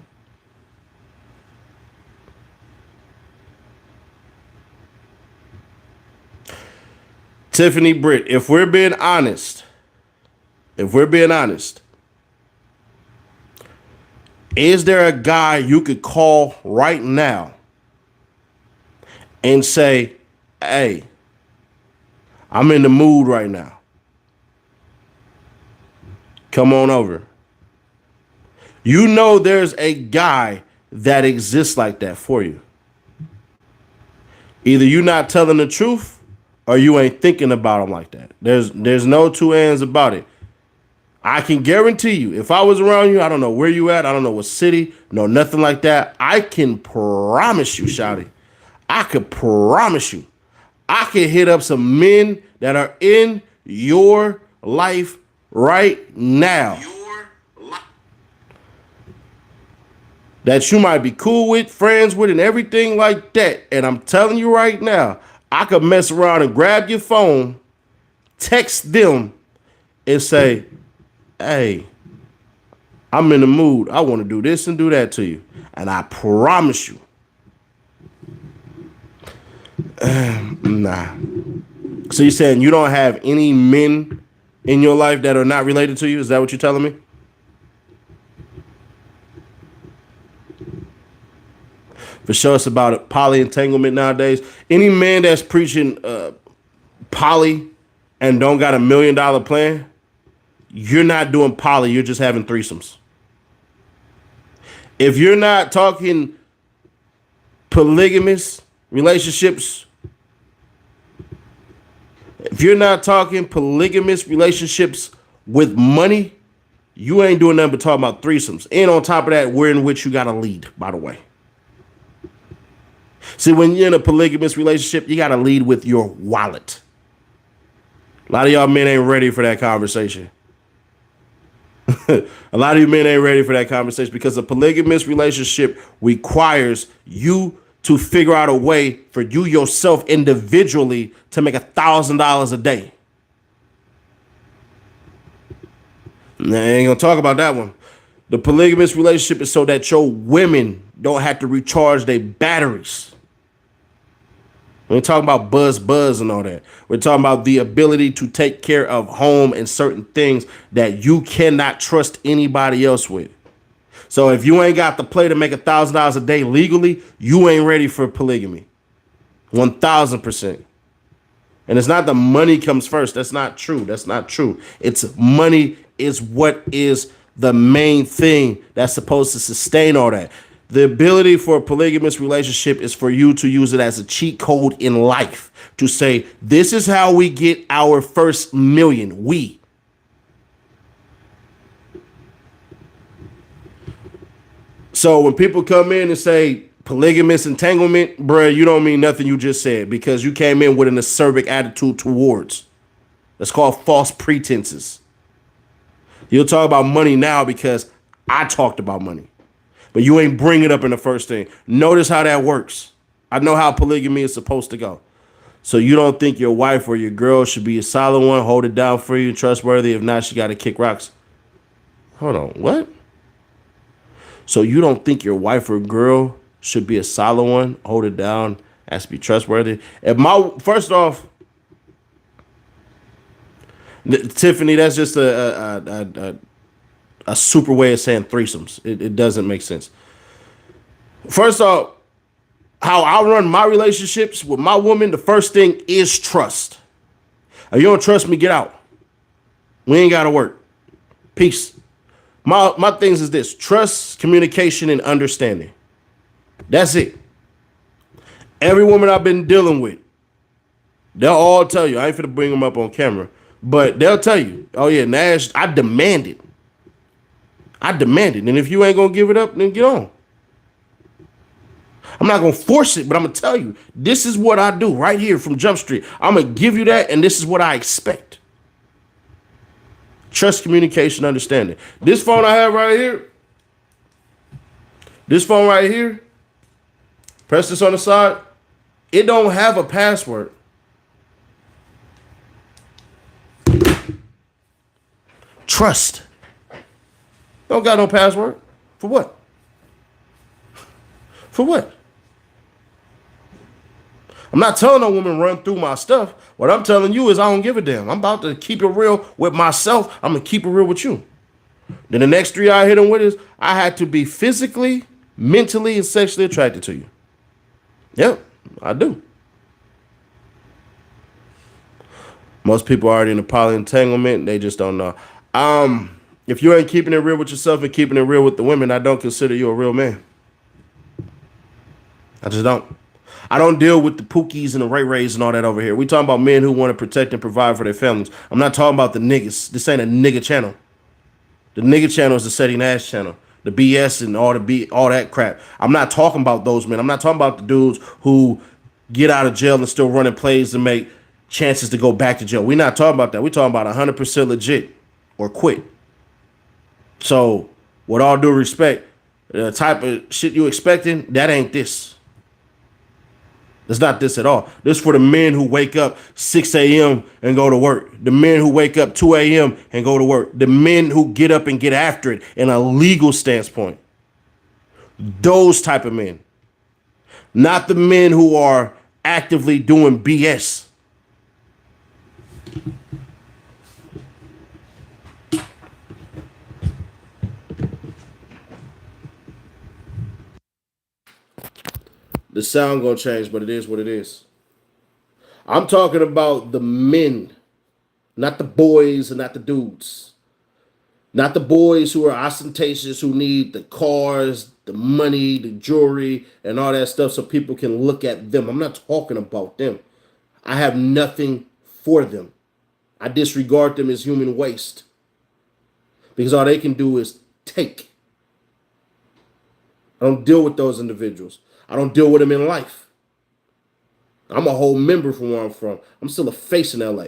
Tiffany Britt, if we're being honest, is there a guy you could call right now and say, hey, I'm in the mood right now. Come on over. You know there's a guy that exists like that for you. Either you're not telling the truth or you ain't thinking about him like that. There's no two ends about it. I can guarantee you, if I was around you, I don't know where you at, I don't know what city, no nothing like that. I can promise you, shawty, I could promise you, I could hit up some men that are in your life right now that you might be cool with, friends with, and everything like that. And I'm telling you right now, I could mess around and grab your phone, text them, and say, hey, I'm in the mood. I want to do this and do that to you. And I promise you, nah. So you're saying you don't have any men in your life that are not related to you? Is that what you're telling me? For sure, it's about poly entanglement nowadays. Any man that's preaching poly and don't got $1 million plan, you're not doing poly. You're just having threesomes. If you're not talking polygamous relationships, with money, you ain't doing nothing but talking about threesomes. And on top of that, we're in which you got to lead, by the way. See, when you're in a polygamous relationship, you got to lead with your wallet. A lot of y'all men ain't ready for that conversation. A lot of you men ain't ready for that conversation because a polygamous relationship requires you to figure out a way for you yourself individually to make $1,000 a day. Now, I ain't gonna talk about that one. The polygamous relationship is so that your women don't have to recharge their batteries. We ain't talking about buzz and all that. We're talking about the ability to take care of home and certain things that you cannot trust anybody else with. So if you ain't got the play to make $1,000 a day legally, you ain't ready for polygamy. 1,000%. And it's not the money comes first. That's not true. That's not true. It's money is what is the main thing that's supposed to sustain all that. The ability for a polygamous relationship is for you to use it as a cheat code in life to say, this is how we get our first million. So when people come in and say polygamous entanglement, bruh, you don't mean nothing you just said because you came in with an acerbic attitude towards. That's called false pretenses. You'll talk about money now because I talked about money, but you ain't bring it up in the first thing. Notice how that works. I know how polygamy is supposed to go. So you don't think your wife or your girl should be a solid one, hold it down for you, trustworthy. If not, she got to kick rocks. Hold on, what? So you don't think your wife or girl should be a solid one, hold it down, has to be trustworthy? First off, Tiffany, that's just a super way of saying threesomes. It doesn't make sense. First off, how I run my relationships with my woman, the first thing is trust. If you don't trust me, get out. We ain't got to work. Peace. My things is this: trust, communication, and understanding. That's it. Every woman I've been dealing with, they'll all tell you. I ain't finna bring them up on camera, but they'll tell you, oh yeah, Nash, I demand it. And if you ain't gonna give it up, then get on. I'm not gonna force it, but I'm gonna tell you, this is what I do right here from Jump Street. I'm gonna give you that, and this is what I expect. Trust, communication, understanding. This phone I have right here, press this on the side, it don't have a password. Trust. Don't got no password. For what? For what? I'm not telling no woman run through my stuff. What I'm telling you is I don't give a damn. I'm about to keep it real with myself. I'm going to keep it real with you. Then the next three I hit them with is I had to be physically, mentally, and sexually attracted to you. Yep, I do. Most people are already in a poly entanglement. They just don't know. If you ain't keeping it real with yourself and keeping it real with the women, I don't consider you a real man. I just don't. I don't deal with the Pookies and the Ray Rays and all that over here. We talking about men who want to protect and provide for their families. I'm not talking about the niggas. This ain't a nigga channel. The nigga channel is the Setting Nash channel. The BS and all that crap. I'm not talking about those men. I'm not talking about the dudes who get out of jail and still running plays and make chances to go back to jail. We're not talking about that. We're talking about 100% legit or quit. So, with all due respect, the type of shit you expecting, that ain't this. It's not this at all. This for the men who wake up 6 a.m. and go to work. The men who wake up 2 a.m. and go to work. The men who get up and get after it in a legal standpoint. Those type of men. Not the men who are actively doing BS. The sound gonna change, but it is what it is. I'm talking about the men, not the boys and not the dudes. Not the boys who are ostentatious, who need the cars, the money, the jewelry, and all that stuff so people can look at them. I'm not talking about them. I have nothing for them. I disregard them as human waste. Because all they can do is take. I don't deal with those individuals. I don't deal with them in life. I'm a whole member from where I'm from. I'm still a face in LA.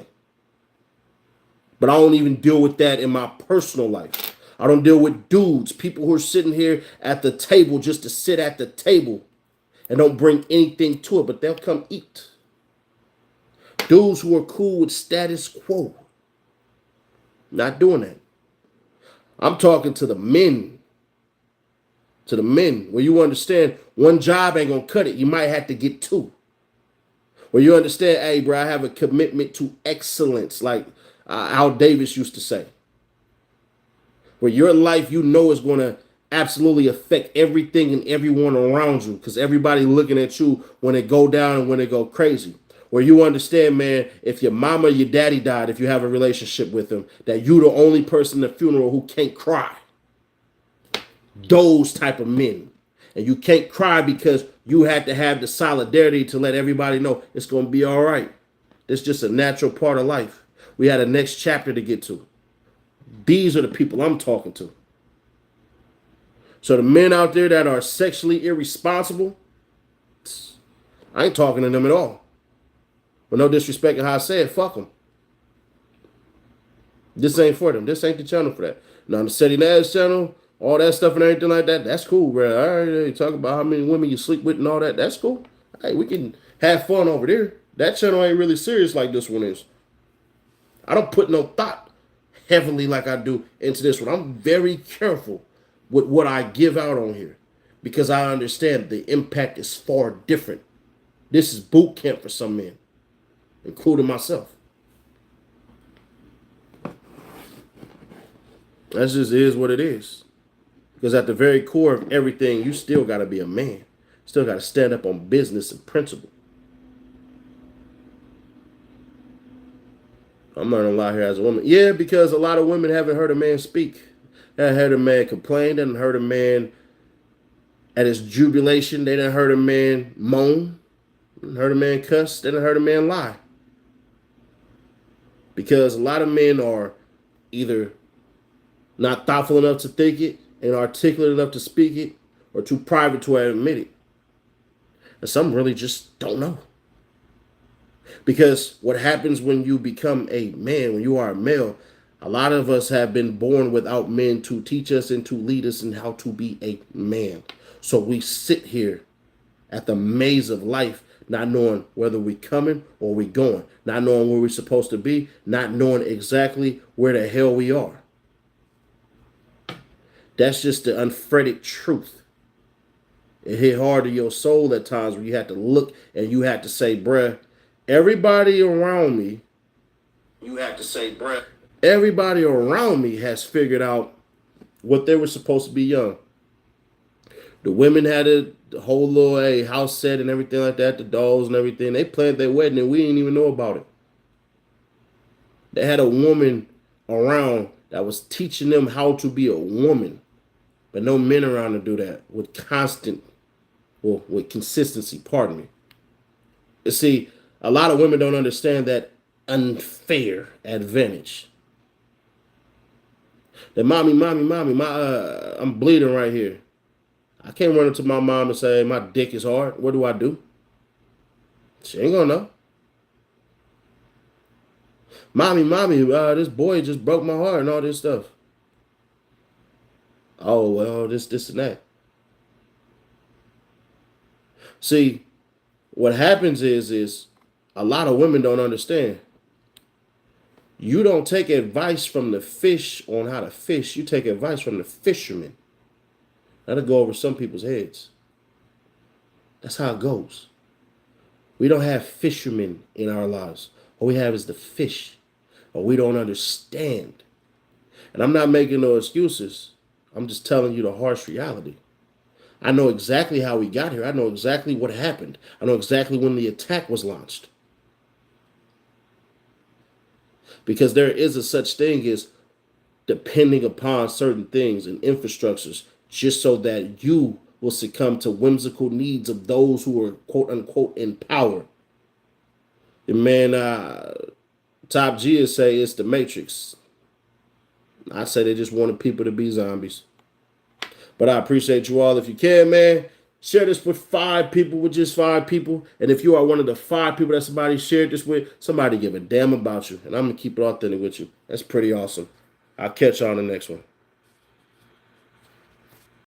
But I don't even deal with that in my personal life. I don't deal with dudes, people who are sitting here at the table just to sit at the table and don't bring anything to it, but they'll come eat. Dudes who are cool with status quo. Not doing that. I'm talking to the men. To the men, where you understand one job ain't gonna cut it. You might have to get two. Where you understand, hey, bro, I have a commitment to excellence, like Al Davis used to say. Where your life, you know, is going to absolutely affect everything and everyone around you, because everybody looking at you when it go down and when it go crazy. Where you understand, man, if your mama or your daddy died, if you have a relationship with them, that you the only person at the funeral who can't cry. Those type of men. And you can't cry because you had to have the solidarity to let everybody know it's going to be all right. It's just a natural part of life. We had a next chapter to get to. These are the people I'm talking to. So the men out there that are sexually irresponsible, I ain't talking to them at all. But no disrespect in how I say it, fuck them. This ain't for them. This ain't the channel for that. Now, the Steady Nash channel, all that stuff and everything like that, that's cool, bro. All right, talk about how many women you sleep with and all that, that's cool. Hey, we can have fun over there. That channel ain't really serious like this one is. I don't put no thought heavily like I do into this one. I'm very careful with what I give out on here because I understand the impact is far different. This is boot camp for some men, including myself. That just is what it is. Because at the very core of everything, you still got to be a man. Still got to stand up on business and principle. I'm not gonna lie here as a woman. Yeah, because a lot of women haven't heard a man speak. They haven't heard a man complain. They haven't heard a man at his jubilation. They didn't heard a man moan. They didn't heard a man cuss. They didn't heard a man lie. Because a lot of men are either not thoughtful enough to think it and articulate enough to speak it, or too private to admit it. And some really just don't know. Because what happens when you become a man, when you are a male, a lot of us have been born without men to teach us and to lead us in how to be a man. So we sit here at the maze of life, not knowing whether we're coming or we're going, not knowing where we're supposed to be, not knowing exactly where the hell we are. That's just the unfretted truth. It hit hard to your soul at times where you had to look and you had to say, bruh, everybody around me, everybody around me has figured out what they were supposed to be young. The women had the whole little house set and everything like that, the dolls and everything. They planned their wedding and we didn't even know about it. They had a woman around that was teaching them how to be a woman. But no men around to do that with consistency, pardon me. You see, a lot of women don't understand that unfair advantage. That mommy, I'm bleeding right here. I can't run up to my mom and say, my dick is hard. What do? She ain't gonna know. Mommy, this boy just broke my heart and all this stuff. Oh, well, this and that. See, what happens is a lot of women don't understand. You don't take advice from the fish on how to fish. You take advice from the fisherman. That'll go over some people's heads. That's how it goes. We don't have fishermen in our lives. All we have is the fish. Or we don't understand. And I'm not making no excuses. I'm just telling you the harsh reality. I know exactly how we got here. I know exactly what happened. I know exactly when the attack was launched. Because there is a such thing as depending upon certain things and infrastructures just so that you will succumb to whimsical needs of those who are quote unquote in power. The man, Top G is say it's the Matrix. I say they just wanted people to be zombies. But I appreciate you all. If you can, man, share this with 5 people, with just 5 people. And if you are one of the 5 people that somebody shared this with, somebody give a damn about you. And I'm going to keep it authentic with you. That's pretty awesome. I'll catch you on the next one.